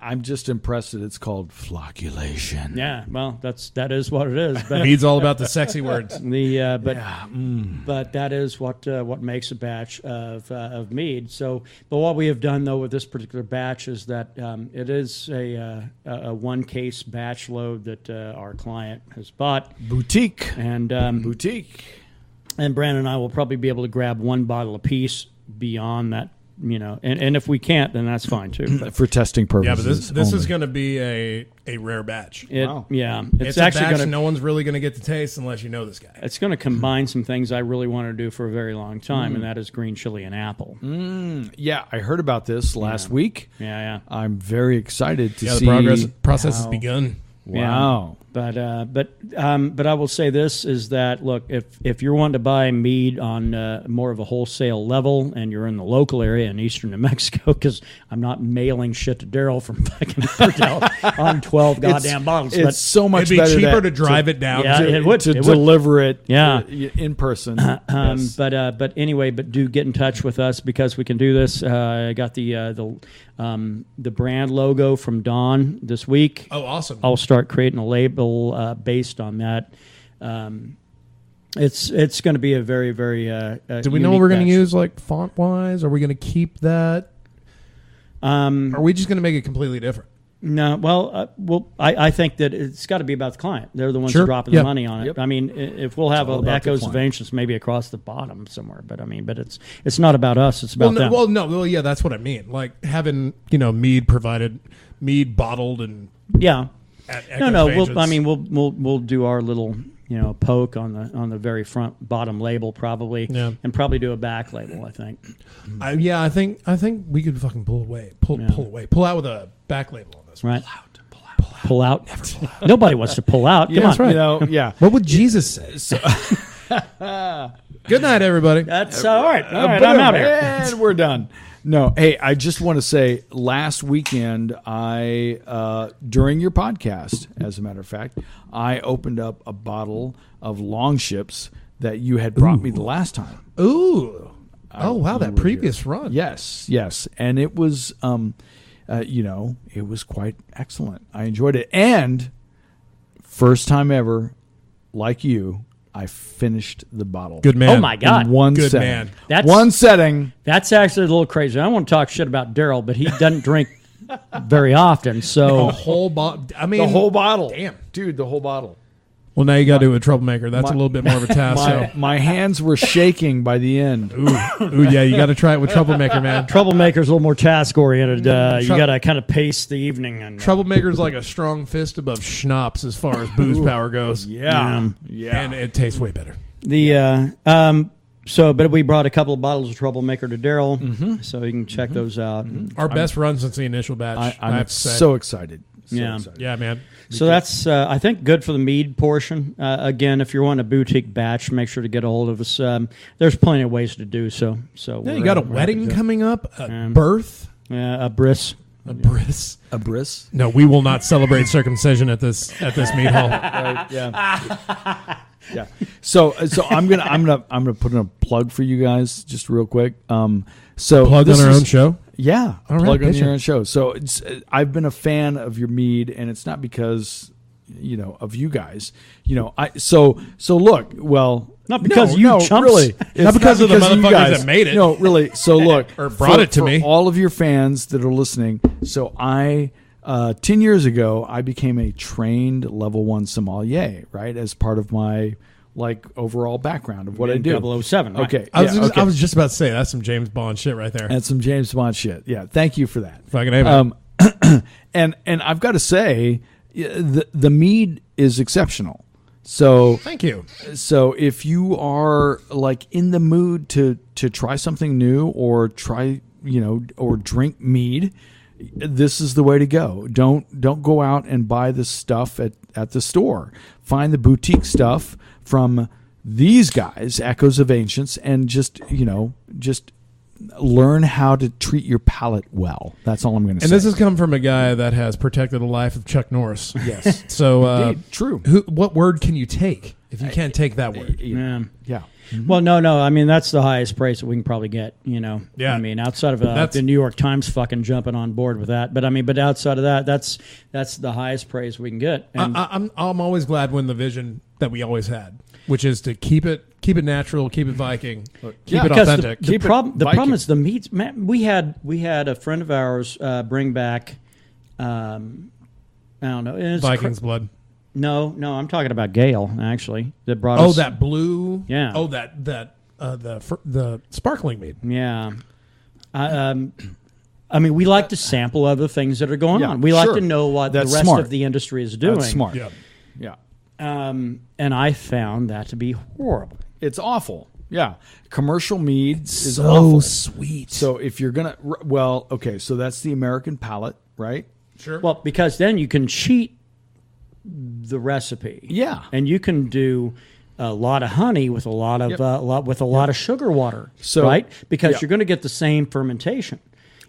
I'm just impressed that it's called flocculation. Yeah, well, that is what it is. But Mead's all about the sexy words. But that is what makes a batch of mead. So, but what we have done though with this particular batch is that it is a one case batch load that our client has bought. Boutique. And Brandon and I will probably be able to grab one bottle apiece beyond that. And if we can't, then that's fine too. But for testing purposes. Yeah, but this is going to be a rare batch. Yeah, it's actually a batch no one's really going to get to taste unless you know this guy. It's going to combine some things I really want to do for a very long time, and that is green chili and apple. Yeah, I heard about this last week. Yeah. I'm very excited to see the process has begun. Wow. Yeah. But I will say this is that, look, if you're wanting to buy mead on more of a wholesale level and you're in the local area in eastern New Mexico, because I'm not mailing shit to Darryl from fucking Purdell on 12 goddamn bottles. It's so much it'd be better cheaper to drive it down. Yeah, it would. Deliver it in person. Yes. But anyway, do get in touch with us because we can do this. I got the brand logo from Dawn this week. Oh, awesome. I'll start creating a label based on that. It's going to be a very, very do we know what we're going to use, like font wise? Are we going to keep that? Are we just going to make it completely different? No, I think that it's got to be about the client. They're the ones dropping the money on it. Yep. I mean, if we'll have echoes of ancients maybe across the bottom somewhere, but it's not about us. It's about them. Yeah, that's what I mean. Like having mead provided, mead bottled, and We'll do our little poke on the very bottom label probably, and probably do a back label. I think. I think we could fucking pull out with a back label on this. Right. Pull out. Never pull out. Nobody wants to pull out. Come on. That's right. What would Jesus say? Good night, everybody. That's all right. All right, I'm out here. And we're done. No, hey, I just want to say, last weekend, during your podcast, as a matter of fact, I opened up a bottle of Long Ships that you had brought me the last time. Ooh. Oh, wow, that previous run. Yes. And it was, it was quite excellent. I enjoyed it. And first time ever, like you, I finished the bottle. Good man. Oh, my God. In one Good setting. man. One setting. That's actually a little crazy. I don't want to talk shit about Darryl, but he doesn't drink very often. So the whole bottle. The whole bottle. Damn. Dude, the whole bottle. Well, now you got to do it with Troublemaker. That's a little bit more of a task. My hands were shaking by the end. Ooh, yeah, you got to try it with Troublemaker, man. Troublemaker's a little more task-oriented. You got to kind of pace the evening. And Troublemaker's like a strong fist above schnapps as far as booze power goes. Yeah. And it tastes way better. But we brought a couple of bottles of Troublemaker to Darryl, so you can check those out. Our best run since the initial batch. I'm so excited. Yeah, man. So that's, I think, good for the mead portion. Again, if you're wanting a boutique batch, make sure to get a hold of us. There's plenty of ways to do so. You got a wedding coming up, a birth. A bris. A bris. A bris? No, we will not celebrate circumcision at this meat hall. Right, yeah. Yeah. So I'm gonna put in a plug for you guys just real quick. So plug on our own show. Yeah, all right, plug on your own show. So I've been a fan of your mead, and it's not because of you guys. So look, well. Not because chumps. Really. Not because of the motherfuckers that made it. No, really. So look. Or brought it to me. all of your fans that are listening. So 10 years ago, I became a trained level 1 sommelier, right? As part of my overall background of what I do. 007. Right? Okay. I was just about to say, that's some James Bond shit right there. That's some James Bond shit. Yeah. Thank you for that. Fucking A. And I've got to say, the mead is exceptional. So thank you. So if you are in the mood to try something new or or drink mead, this is the way to go. Don't go out and buy this stuff at the store. Find the boutique stuff from these guys, Echoes of Ancients, and just learn how to treat your palate well. That's all I'm going to say. And this has come from a guy that has protected the life of Chuck Norris. Yes. So indeed, true. What word can you take if you can't take that word? Yeah. Mm-hmm. Well, no. I mean, that's the highest praise that we can probably get. Yeah. I mean, outside of the New York Times fucking jumping on board with that, but outside of that, that's the highest praise we can get. And I'm always glad when the vision that we always had, which is to keep it natural, keep it Viking, keep it authentic. The problem is the meats. Man, we had a friend of ours bring back. I don't know. Viking's blood. No, I'm talking about Gale actually. That brought us. Oh, that blue. Yeah. Oh, the sparkling mead. Yeah. I mean, we like to sample other things that are going on. We like to know what the rest of the industry is doing. That's smart. Yeah. And I found that to be horrible. It's awful. Yeah. Commercial mead is so awful. Sweet. So if you're going to, so that's the American palate, right? Sure. Well, because then you can cheat the recipe. Yeah. And you can do a lot of honey with a lot of lot of sugar water, right? Because you're going to get the same fermentation.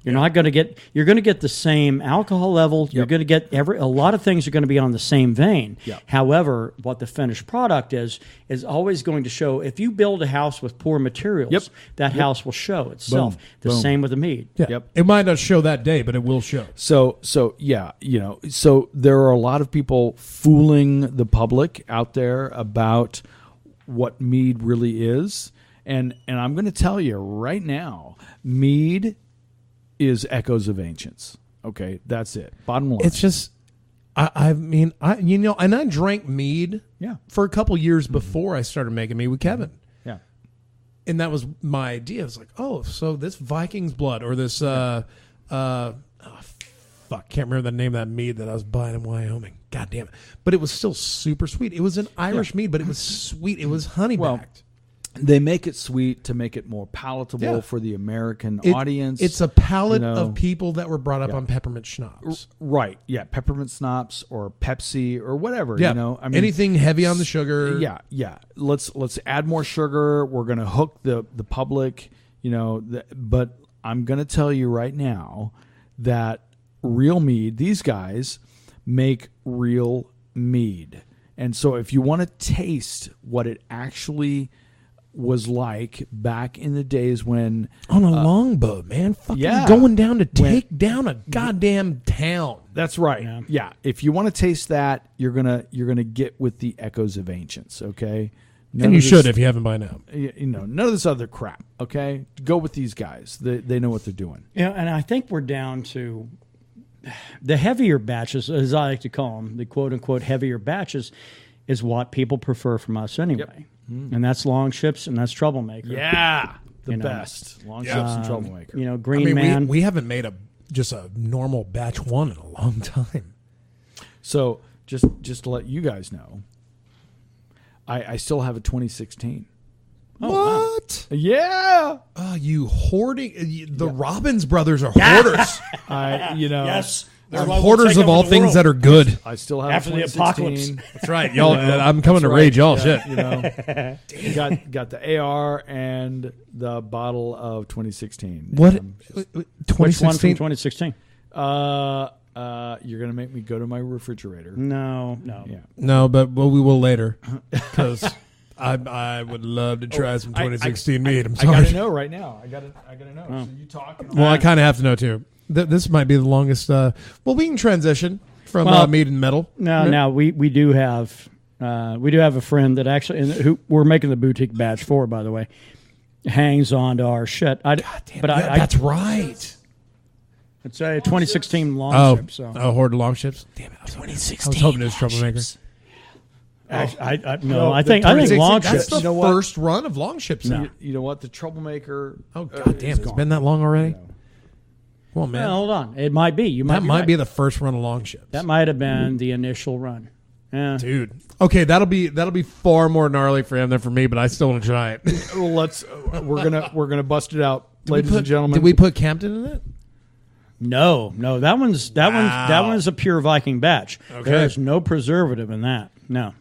You're not going to get. You're going to get the same alcohol level. You're going to get a lot of things are going to be on the same vein. However, what the finished product is always going to show. If you build a house with poor materials, that house will show itself. Boom. Same with the mead. Yeah. It might not show that day, but it will show. So there are a lot of people fooling the public out there about what mead really is, and I'm going to tell you right now, mead is Echoes of Ancients. Okay, that's it. Bottom line. It's just, I mean, and I drank mead for a couple years before I started making mead with Kevin. Yeah. And that was my idea. It was like, oh, so this Viking's blood or this, can't remember the name of that mead that I was buying in Wyoming. God damn it. But it was still super sweet. It was an Irish mead, but it was sweet. It was honey-backed. They make it sweet to make it more palatable for the American audience. It's a palate of people that were brought up on peppermint schnapps. Right. Yeah. Peppermint schnapps or Pepsi or whatever. Yeah. I mean, anything heavy on the sugar. Yeah. Yeah. Let's add more sugar. We're going to hook the public, but I'm going to tell you right now that real mead, these guys make real mead. And so if you want to taste what it actually was like back in the days when on a longboat, man, going down to take down a goddamn town. That's right. Yeah. If you want to taste that, you're gonna get with the Echoes of Ancients. Okay. And you should if you haven't by now. None of this other crap. Okay. Go with these guys. They know what they're doing. Yeah, and I think we're down to the heavier batches, as I like to call them, the quote unquote heavier batches, is what people prefer from us anyway. Yep. And that's Long Ships and that's Troublemaker. Yeah, the best. Long Ships and Troublemaker. Green Man. We haven't made just a normal batch one in a long time. So just to let you guys know, I still have a 2016. What? Wow. Yeah. Oh, you hoarding. The Robbins brothers are hoarders. Yes. They're hoarders of all things that are good. I still have after the apocalypse. That's right, y'all. I'm coming to rage y'all shit. Got the AR and the bottle of 2016. What? 2016. 2016. You're gonna make me go to my refrigerator. No. Yeah. No, but we will later because I would love to try some 2016 mead. I'm sorry. I gotta know right now. I gotta know. So you talk. Well, I kind of have to know too. This might be the longest. Well, we can transition from mead and metal. No. We do have a friend that actually, who we're making the boutique batch for, by the way, hangs on to our shit. That's right. It's a 2016 long ship. So. Horde of long ships. Damn it! 2016. I was hoping it was Troublemaker. I think long ships. That's the first run of long ships. No. You know what? The Troublemaker. Oh god damn! It's been that long already. No. Well, man, hold on. It might be. That might be the first run of long ships. That might have been the initial run. Yeah, dude. Okay, that'll be far more gnarly for him than for me, but I still want to try it. Well, we're gonna bust it out, ladies and gentlemen. Did we put Campton in it? No. That one's a pure Viking batch. Okay. There's no preservative in that. No.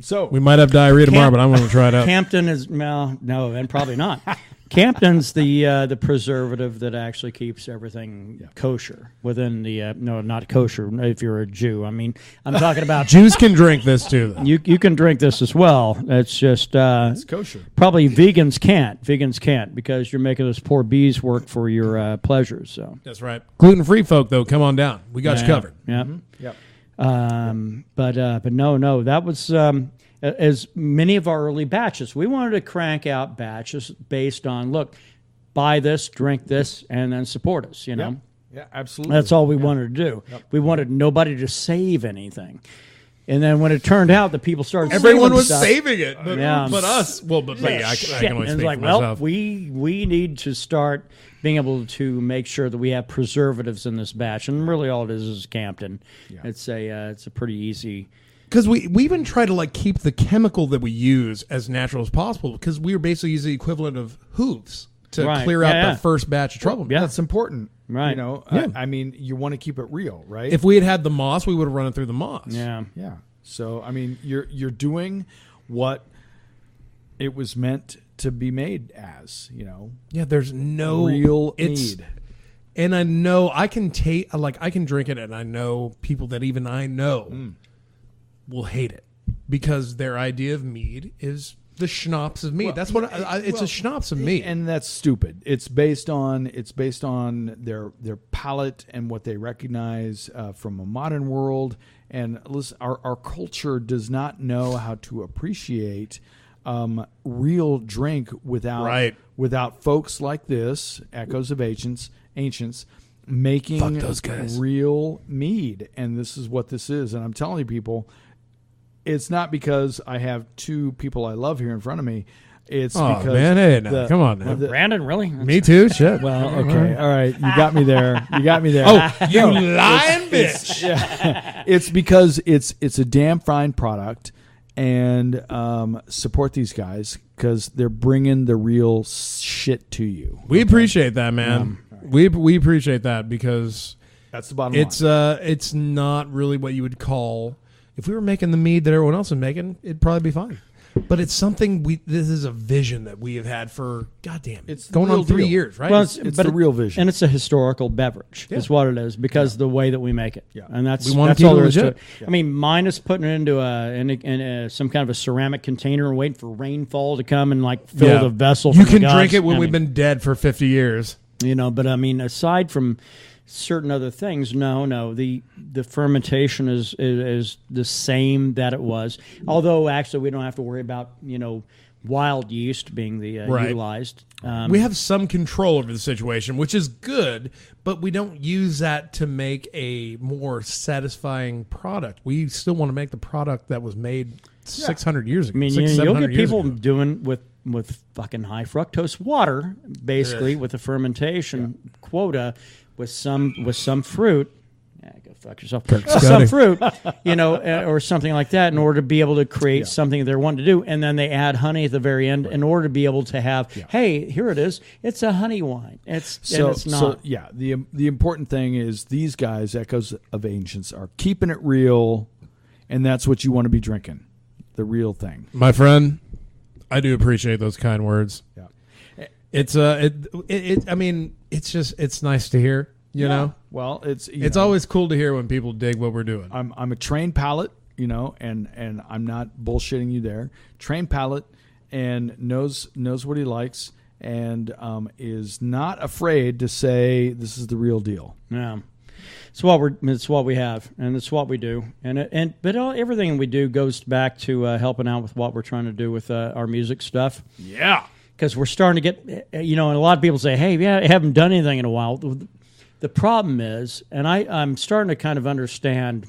So we might have diarrhea tomorrow, but I want to try it out. Campton is no, and probably not. Campton's the preservative that actually keeps everything kosher within the not kosher if you're a Jew. I mean, I'm talking about Jews can drink this too. Though. You can drink this as well. It's just it's kosher. Probably vegans can't because you're making those poor bees work for your pleasures. So that's right. Gluten-free folk though, come on down. We got you covered. Yeah. Mm-hmm. Yep. But no, that was as many of our early batches. We wanted to crank out batches based on, look, buy this, drink this, and then support us, you know? Yeah, absolutely. That's all we wanted to do. Yep. We wanted nobody to save anything. And then when it turned out that people started everyone was stuff, saving it, but us. Well, but me, I can only speak for myself. We need to start being able to make sure that we have preservatives in this batch, and really all it is Campton. Yeah. It's a pretty easy. Because we even try to keep the chemical that we use as natural as possible, because we were basically using the equivalent of hooves to clear out the first batch of trouble. Yeah, that's important. Right. You know, I mean, you want to keep it real, right? If we had the moss, we would have run it through the moss. Yeah. Yeah. So, I mean, you're doing what it was meant to be made as, you know. Yeah, there's no real need. And I know I can I can drink it, and I know people that even I know will hate it because their idea of mead is the schnapps of mead. Well, that's what it's a schnapps of mead, and that's stupid. It's based on their palate and what they recognize from a modern world. And listen, our culture does not know how to appreciate real drink without folks like this, Echoes of Ancients, making those guys. Real mead. And this is what this is. And I'm telling you, people, it's not because I have two people I love here in front of me. It's because man, hey, no, come on now. Brandon, really? Me too. Shit. Well, okay, all right. You got me there. Oh, you lying bitch! It's because it's a damn fine product, and support these guys because they're bringing the real shit to you. We appreciate that, man. Right. We appreciate that because that's the bottom line. It's not really what you would call. If we were making the mead that everyone else is making, it'd probably be fine. But it's something this is a vision that we have had for it's going on 3 years, right? Well, it's the real vision, and it's a historical beverage. Is what it is because the way that we make it. Yeah, and that's all there is to it. Yeah. I mean, minus putting it into some kind of a ceramic container and waiting for rainfall to come and fill the vessel. You can drink it when we've been dead for 50 years. You know, but I mean, aside from certain other things, no, the fermentation is the same that it was. Although actually, we don't have to worry about wild yeast being utilized. We have some control over the situation, which is good, but we don't use that to make a more satisfying product. We still want to make the product that was made 600 years ago. I mean, you'll get people doing with fucking high fructose water, basically with the fermentation quota. With some fruit, go fuck yourself. Some fruit, or something like that, in order to be able to create something they're wanting to do, and then they add honey at the very end in order to be able to have. Hey, here it is. It's a honey wine. It's not. So the important thing is these guys, Echoes of Ancients, are keeping it real, and that's what you want to be drinking, the real thing. My friend, I do appreciate those kind words. Yeah. It's I mean, it's nice to hear You know? Well, it's always cool to hear when people dig what we're doing. I'm a trained pilot, and I'm not bullshitting you there. Trained pilot and knows what he likes and is not afraid to say this is the real deal. Yeah. It's what we have, and it's what we do, but everything we do goes back to helping out with what we're trying to do with our music stuff. Yeah, because we're starting to get, and a lot of people say, "Hey, yeah, I haven't done anything in a while." The problem is, and I'm starting to kind of understand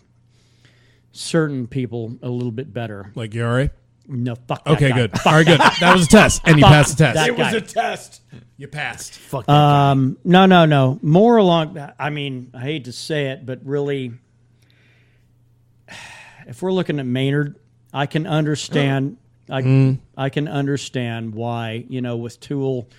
certain people a little bit better. Like Yari? No, fuck that okay, guy. Good. All right, good. That was a test, and you passed the test. It was a test. You passed. Fuck that guy. No. More along, I hate to say it, but really, if we're looking at Maynard, I can understand. I can understand why, with Tool,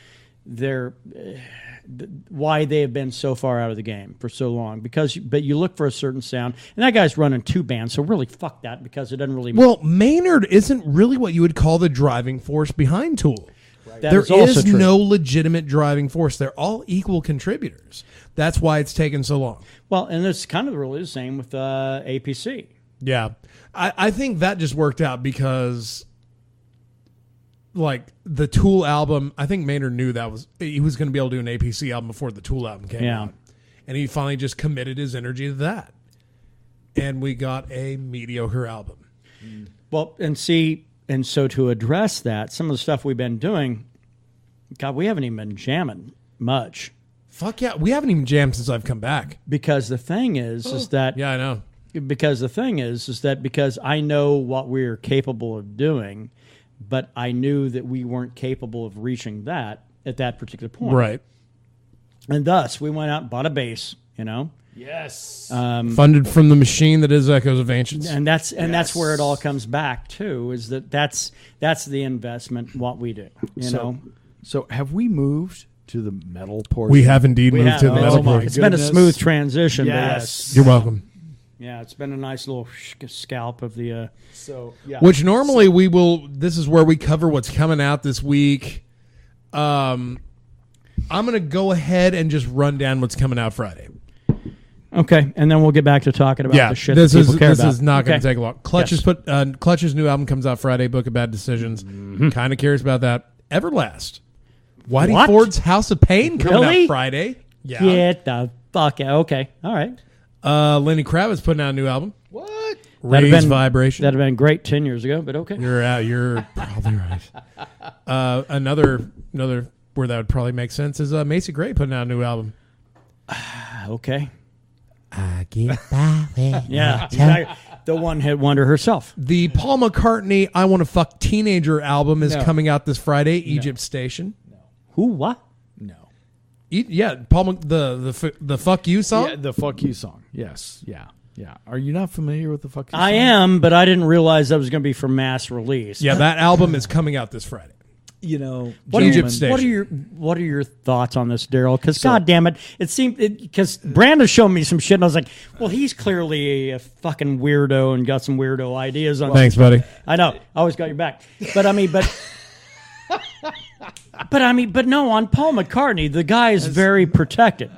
why they have been so far out of the game for so long. But you look for a certain sound, and that guy's running 2 bands, so really fuck that, because it doesn't really. Well, Maynard isn't really what you would call the driving force behind Tool. Right. There is no legitimate driving force. They're all equal contributors. That's why it's taken so long. Well, and it's kind of really the same with APC. Yeah. I think that just worked out because, like, the Tool album, I think Maynard knew he was going to be able to do an APC album before the Tool album came out. And he finally just committed his energy to that. And we got a mediocre album. Well, and so to address that, some of the stuff we've been doing, God, we haven't even been jamming much. Fuck yeah. We haven't even jammed since I've come back. Because the thing is that... Yeah, I know. Because the thing is that because I know what we're capable of doing, but I knew that we weren't capable of reaching that at that particular point. Right. And thus, we went out and bought a bass, Yes. Funded from the machine that is Echoes of Ancients. And that's where it all comes back to, is that's the investment, what we do. So have we moved to the metal portion? We have indeed moved to the metal portion. It's been a smooth transition. Yes. You're welcome. Yeah, it's been a nice little scalp of the... Which normally we will... This is where we cover what's coming out this week. I'm going to go ahead and just run down what's coming out Friday. Okay, and then we'll get back to talking about the shit this that people care about. This is not going to take long. Clutch's new album comes out Friday, Book of Bad Decisions. Mm-hmm. Kind of curious about that. Everlast. Whitey Ford's House of Pain coming out Friday. Yeah. Get the fuck out. Okay, all right. Lenny Kravitz putting out a new album. What? Raise Vibration. That'd have been great 10 years ago, but okay. You're probably right. Another where that would probably make sense is Macy Gray putting out a new album. Okay. I get by with yeah. The one-hit wonder herself. The Paul McCartney I Want to Fuck Teenager album is coming out this Friday, Egypt Station. No. Who? What? No. Paul the Fuck You song? Yeah, the Fuck You song. Yes. Yeah. Yeah. Are you not familiar with the Fuck You song? I am, but I didn't realize that was going to be for mass release. Yeah, that album is coming out this Friday. What are your thoughts on this, Darryl? Because God damn it, it seemed because Brandon showed me some shit, and I was like, well, he's clearly a fucking weirdo and got some weirdo ideas on. Thanks, buddy. I know, I always got your back, but no, on Paul McCartney, the guy is very protected,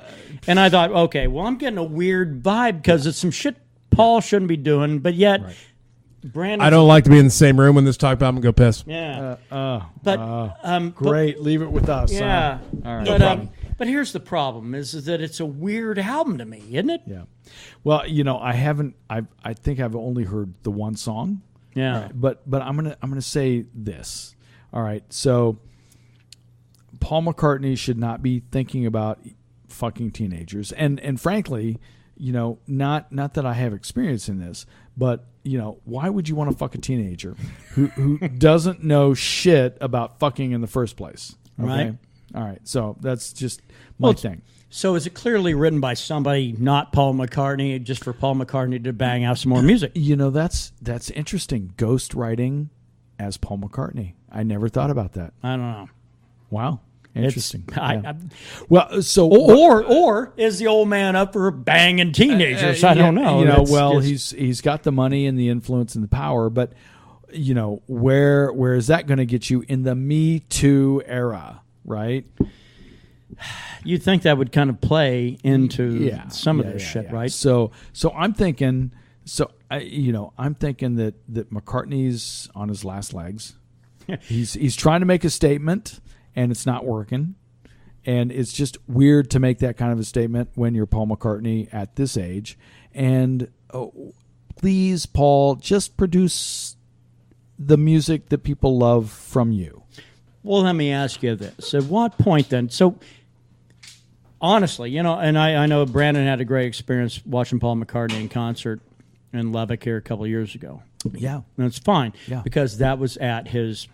and I thought, okay, well, I'm getting a weird vibe because it's some shit Paul shouldn't be doing, but yet. Right. Brandon, I don't like to be in the same room when this talk about him and go piss. Yeah. Great. Leave it with us. Yeah. All right. No problem. But here's the problem is that it's a weird album to me, isn't it? Yeah. Well, I haven't I think I've only heard the one song. Yeah. Right. But I'm gonna say this. All right. So Paul McCartney should not be thinking about fucking teenagers. And frankly, not that I have experience in this, but why would you want to fuck a teenager who doesn't know shit about fucking in the first place? Okay? Right. All right. So that's just my thing. So is it clearly written by somebody not Paul McCartney, just for Paul McCartney to bang out some more music? That's interesting. Ghost writing as Paul McCartney. I never thought about that. I don't know. Wow. Interesting. Or is the old man up for banging teenagers? I don't know. He's got the money and the influence and the power, but where is that going to get you in the Me Too era, right? You think that would kind of play into some of this shit, right? So I'm thinking, I'm thinking that McCartney's on his last legs. He's trying to make a statement, and it's not working. And it's just weird to make that kind of a statement when you're Paul McCartney at this age. And please, Paul, just produce the music that people love from you. Well, let me ask you this. At what point then? So, honestly, and I know Brandon had a great experience watching Paul McCartney in concert in Lubbock here a couple of years ago. Yeah. And it's fine because that was at his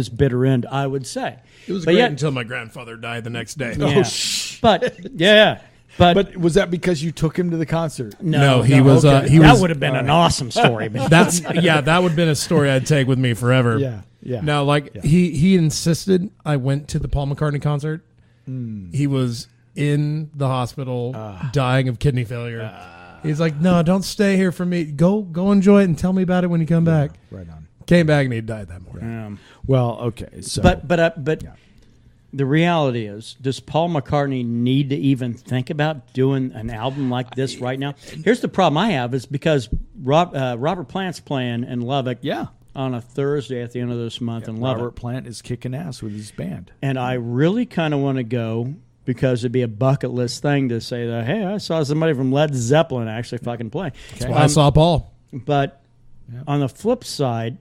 bitter end, I would say. It was great until my grandfather died the next day. Yeah. But was that because you took him to the concert? No, he was. Okay. He that would have been an awesome story. That would have been a story I'd take with me forever. Yeah. Now, he insisted I went to the Paul McCartney concert. He was in the hospital, dying of kidney failure. He's like, no, don't stay here for me. Go enjoy it and tell me about it when you come back. Right on. Came back and he died that morning. Well, okay. So, but the reality is, does Paul McCartney need to even think about doing an album like this right now? Here's the problem I have is because Robert Plant's playing in Lubbock on a Thursday at the end of this month in Lubbock. Robert Plant is kicking ass with his band. And I really kind of want to go because it'd be a bucket list thing to say that, hey, I saw somebody from Led Zeppelin actually fucking play. That's why I saw Paul. But on the flip side,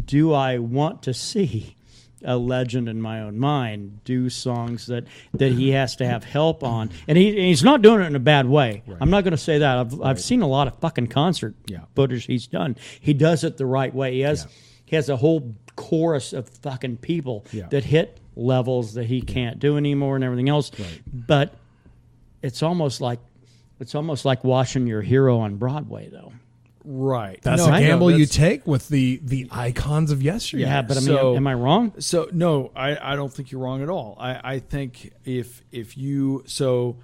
do I want to see a legend in my own mind do songs that he has to have help on? And he's not doing it in a bad way. Right. I'm not going to say that. I've seen a lot of fucking concert footage he's done. He does it the right way. He has a whole chorus of fucking people that hit levels that he can't do anymore and everything else. Right. But it's almost like watching your hero on Broadway, though. Right. That's a gamble you take with the icons of yesterday. Yeah, but I mean, am I wrong? So no, I don't think you're wrong at all. I think if you so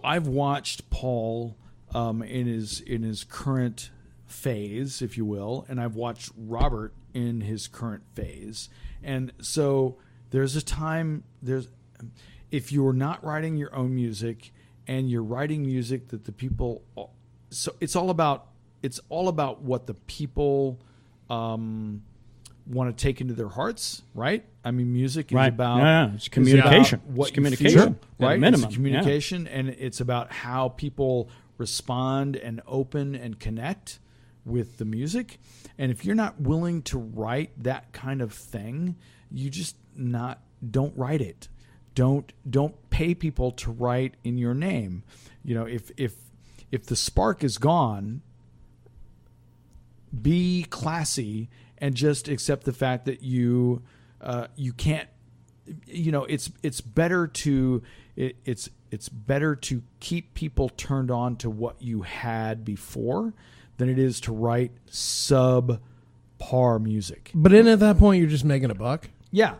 I've watched Paul in his current phase, if you will, and I've watched Robert in his current phase. And so there's a time if you're not writing your own music and you're writing music that the people, so it's all about what the people want to take into their hearts, right? I mean, music is about it's communication. What it's communication, feel, right? Minimum. It's communication, and it's about how people respond and open and connect with the music. And if you're not willing to write that kind of thing, you just don't write it. Don't pay people to write in your name. If the spark is gone, be classy and just accept the fact that you can't. It's better to keep people turned on to what you had before than it is to write subpar music. But at that point, you're just making a buck. Yeah.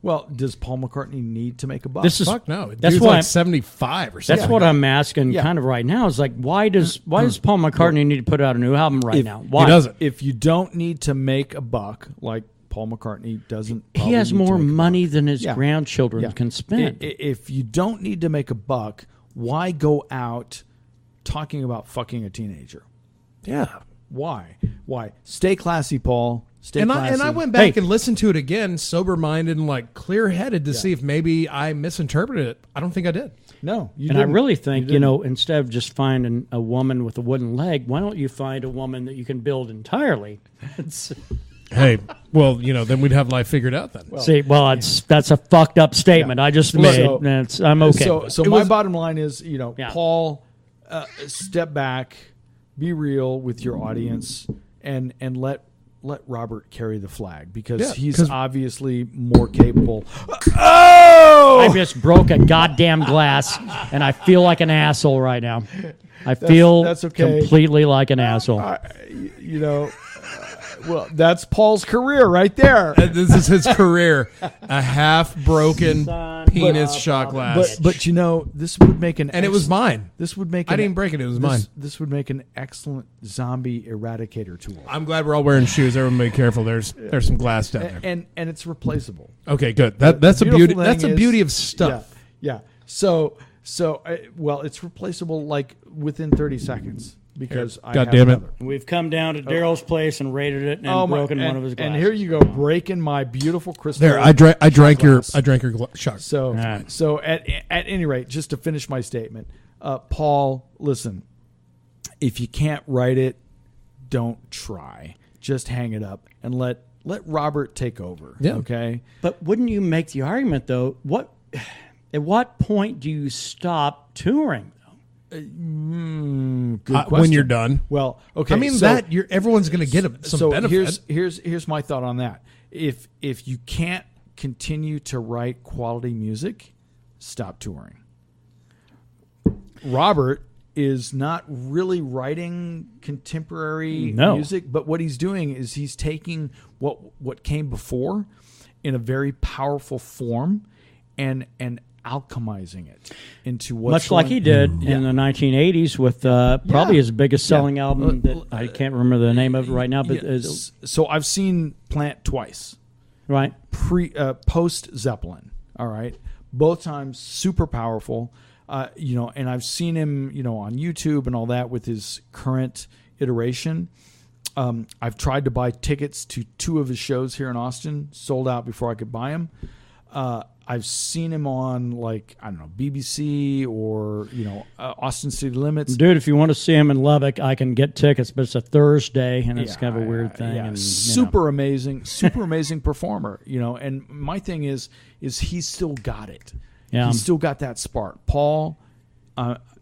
Well, does Paul McCartney need to make a buck? Fuck no. That's why 75 or something. That's what I'm asking kind of right now. Is like, why does Paul McCartney need to put out a new album now? Why? He doesn't. If you don't need to make a buck, like Paul McCartney doesn't, he has more money than his grandchildren can spend. If you don't need to make a buck, why go out talking about fucking a teenager? Yeah. Why? Stay classy, Paul. And I went back and listened to it again, sober-minded and clear-headed to see if maybe I misinterpreted it. I don't think I did. No, you didn't. I really think, instead of just finding a woman with a wooden leg, why don't you find a woman that you can build entirely? Hey, well, then we'd have life figured out then. That's a fucked up statement I just made. I'm okay. So my bottom line is, Paul, step back, be real with your audience, and let Robert carry the flag because he's obviously more capable. Oh! I just broke a goddamn glass, and I feel like an asshole right now. I feel that's okay. completely like an asshole. Well, that's Paul's career right there. This is his career. A half-broken penis shot glass. But you know, this would make an... And it was mine. This would make... I didn't break it. It was mine. This would make an excellent zombie eradicator tool. I'm glad we're all wearing shoes. Everyone be careful. There's some glass down there. And it's replaceable. Okay, good. That's a beauty. That's a beauty of stuff. Yeah. So well, it's replaceable like within 30 seconds. Because I have another. We've come down to Darryl's place and rated it and broken one of his glasses. And here you go, breaking my beautiful crystal. There, I drank your shot. So at any rate, just to finish my statement, Paul, listen, if you can't write it, don't try. Just hang it up and let Robert take over. Yeah. Okay. But wouldn't you make the argument though? At what point do you stop touring? Good question. When you're done. Well, okay. I mean, everyone's going to get some benefit. Here's my thought on that. If you can't continue to write quality music, stop touring. Robert is not really writing contemporary music, but what he's doing is he's taking what came before in a very powerful form and alchemizing it into what's much like he did in the 1980s with probably his biggest selling album that I can't remember the name of it right now. But so I've seen Plant twice, right? Post Zeppelin, all right, both times super powerful, and I've seen him, on YouTube and all that with his current iteration. I've tried to buy tickets to 2 of his shows here in Austin, sold out before I could buy them. I've seen him on BBC or Austin City Limits. Dude, if you want to see him in Lubbock, I can get tickets, but it's a Thursday and it's kind of a weird thing. Yeah. And, super amazing performer. And my thing is he's still got it. Yeah, he's still got that spark. Paul,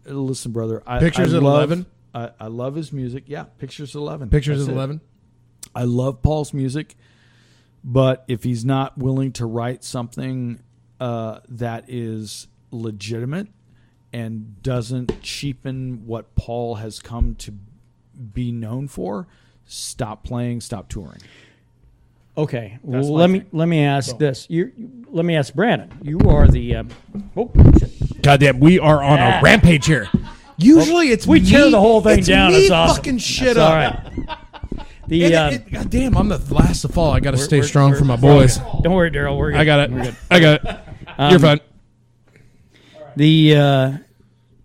listen, brother. Pictures at 11. I love his music. Yeah, Pictures at 11. Pictures at 11. I love Paul's music. But if he's not willing to write something that is legitimate and doesn't cheapen what Paul has come to be known for, stop playing, stop touring. Okay, well, let me ask this. Let me ask Brandon. You are the goddamn. We are on a rampage here. Usually, we tear the whole thing down. It's awesome. Fucking shit up. All right. God damn, I'm the last to fall. I got to stay strong for my boys. Don't worry, Darryl. We're good. I got it. We're good. I got it. You're fine.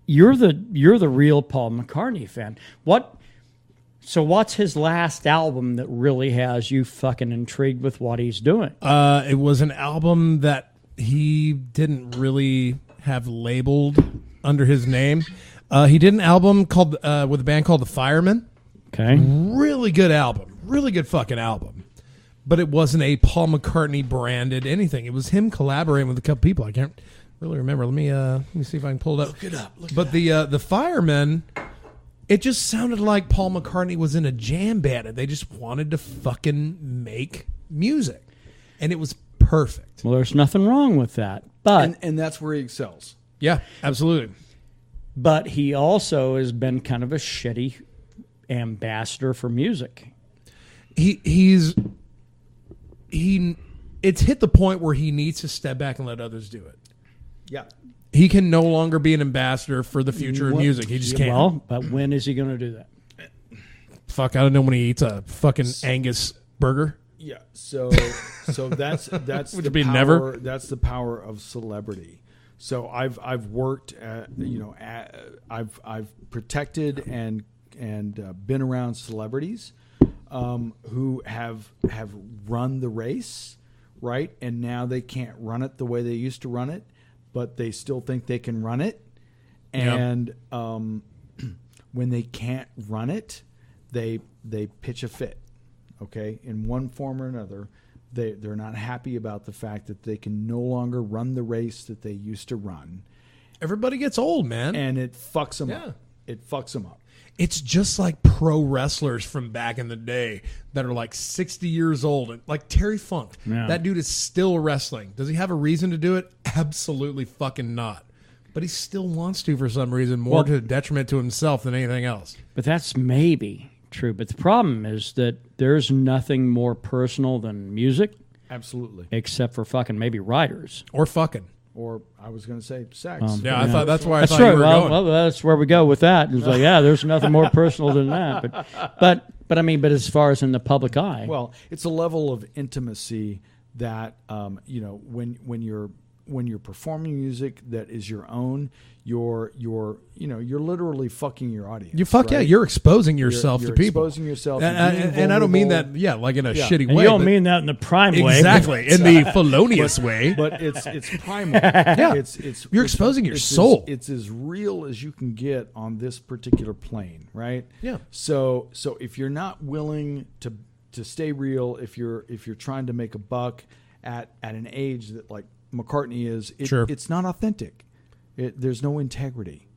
You're the real Paul McCartney fan. What's his last album that really has you fucking intrigued with what he's doing? It was an album that he didn't really have labeled under his name. He did an album called with a band called The Firemen. Okay. Really good album. Really good fucking album. But it wasn't a Paul McCartney branded anything. It was him collaborating with a couple people. I can't really remember. Let me see if I can pull it up. Look it up. But the Firemen, it just sounded like Paul McCartney was in a jam band and they just wanted to fucking make music. And it was perfect. Well, there's nothing wrong with that. But and that's where he excels. Yeah, absolutely. But he also has been kind of a shitty ambassador for music. It's hit the point where he needs to step back and let others do it. Yeah. He can no longer be an ambassador for the future of music. He just can't. Well, but when is he going to do that? Fuck, I don't know when he eats a fucking Angus burger. Yeah. So that's Would the it be power, never? That's the power of celebrity. So I've worked I've protected and been around celebrities who have run the race, right? And now they can't run it the way they used to run it, but they still think they can run it. And when they can't run it, they pitch a fit. Okay, in one form or another, they're not happy about the fact that they can no longer run the race that they used to run. Everybody gets old, man, and it fucks them up. It fucks them up. It's just like pro wrestlers from back in the day that are like 60 years old. Like Terry Funk. Yeah. That dude is still wrestling. Does he have a reason to do it? Absolutely fucking not. But he still wants to for some reason, more to detriment to himself than anything else. But that's maybe True, but the problem is that there's nothing more personal than music. Absolutely. Except for fucking maybe writers. Or fucking. Or I was going to say sex. Yeah, I thought that's why I thought right. you were going. Well, that's where we go with that. It's like, yeah, there's nothing more personal than that. But I mean, but as far as in the public eye. Well, it's a level of intimacy that, when you're performing music that is your own, you're literally fucking your audience. You fuck, right? Yeah, you're exposing yourself you're to people. Exposing yourself, and I don't mean that, like in a shitty way. You don't mean that in the prime way. Exactly, in the felonious way. But it's primal. Yeah, you're exposing your soul. It's as real as you can get on this particular plane, right? Yeah. So if you're not willing to stay real, if you're trying to make a buck at an age that like McCartney is, it's not authentic. There's no integrity.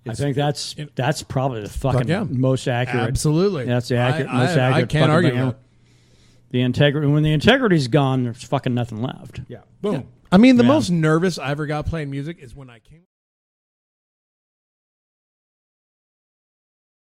I think that's probably the fucking most accurate. Absolutely, that's the most accurate. I can't argue that. The integrity. When the integrity's gone, there's fucking nothing left. Yeah. Boom. Yeah. I mean, the most nervous I ever got playing music is when I came.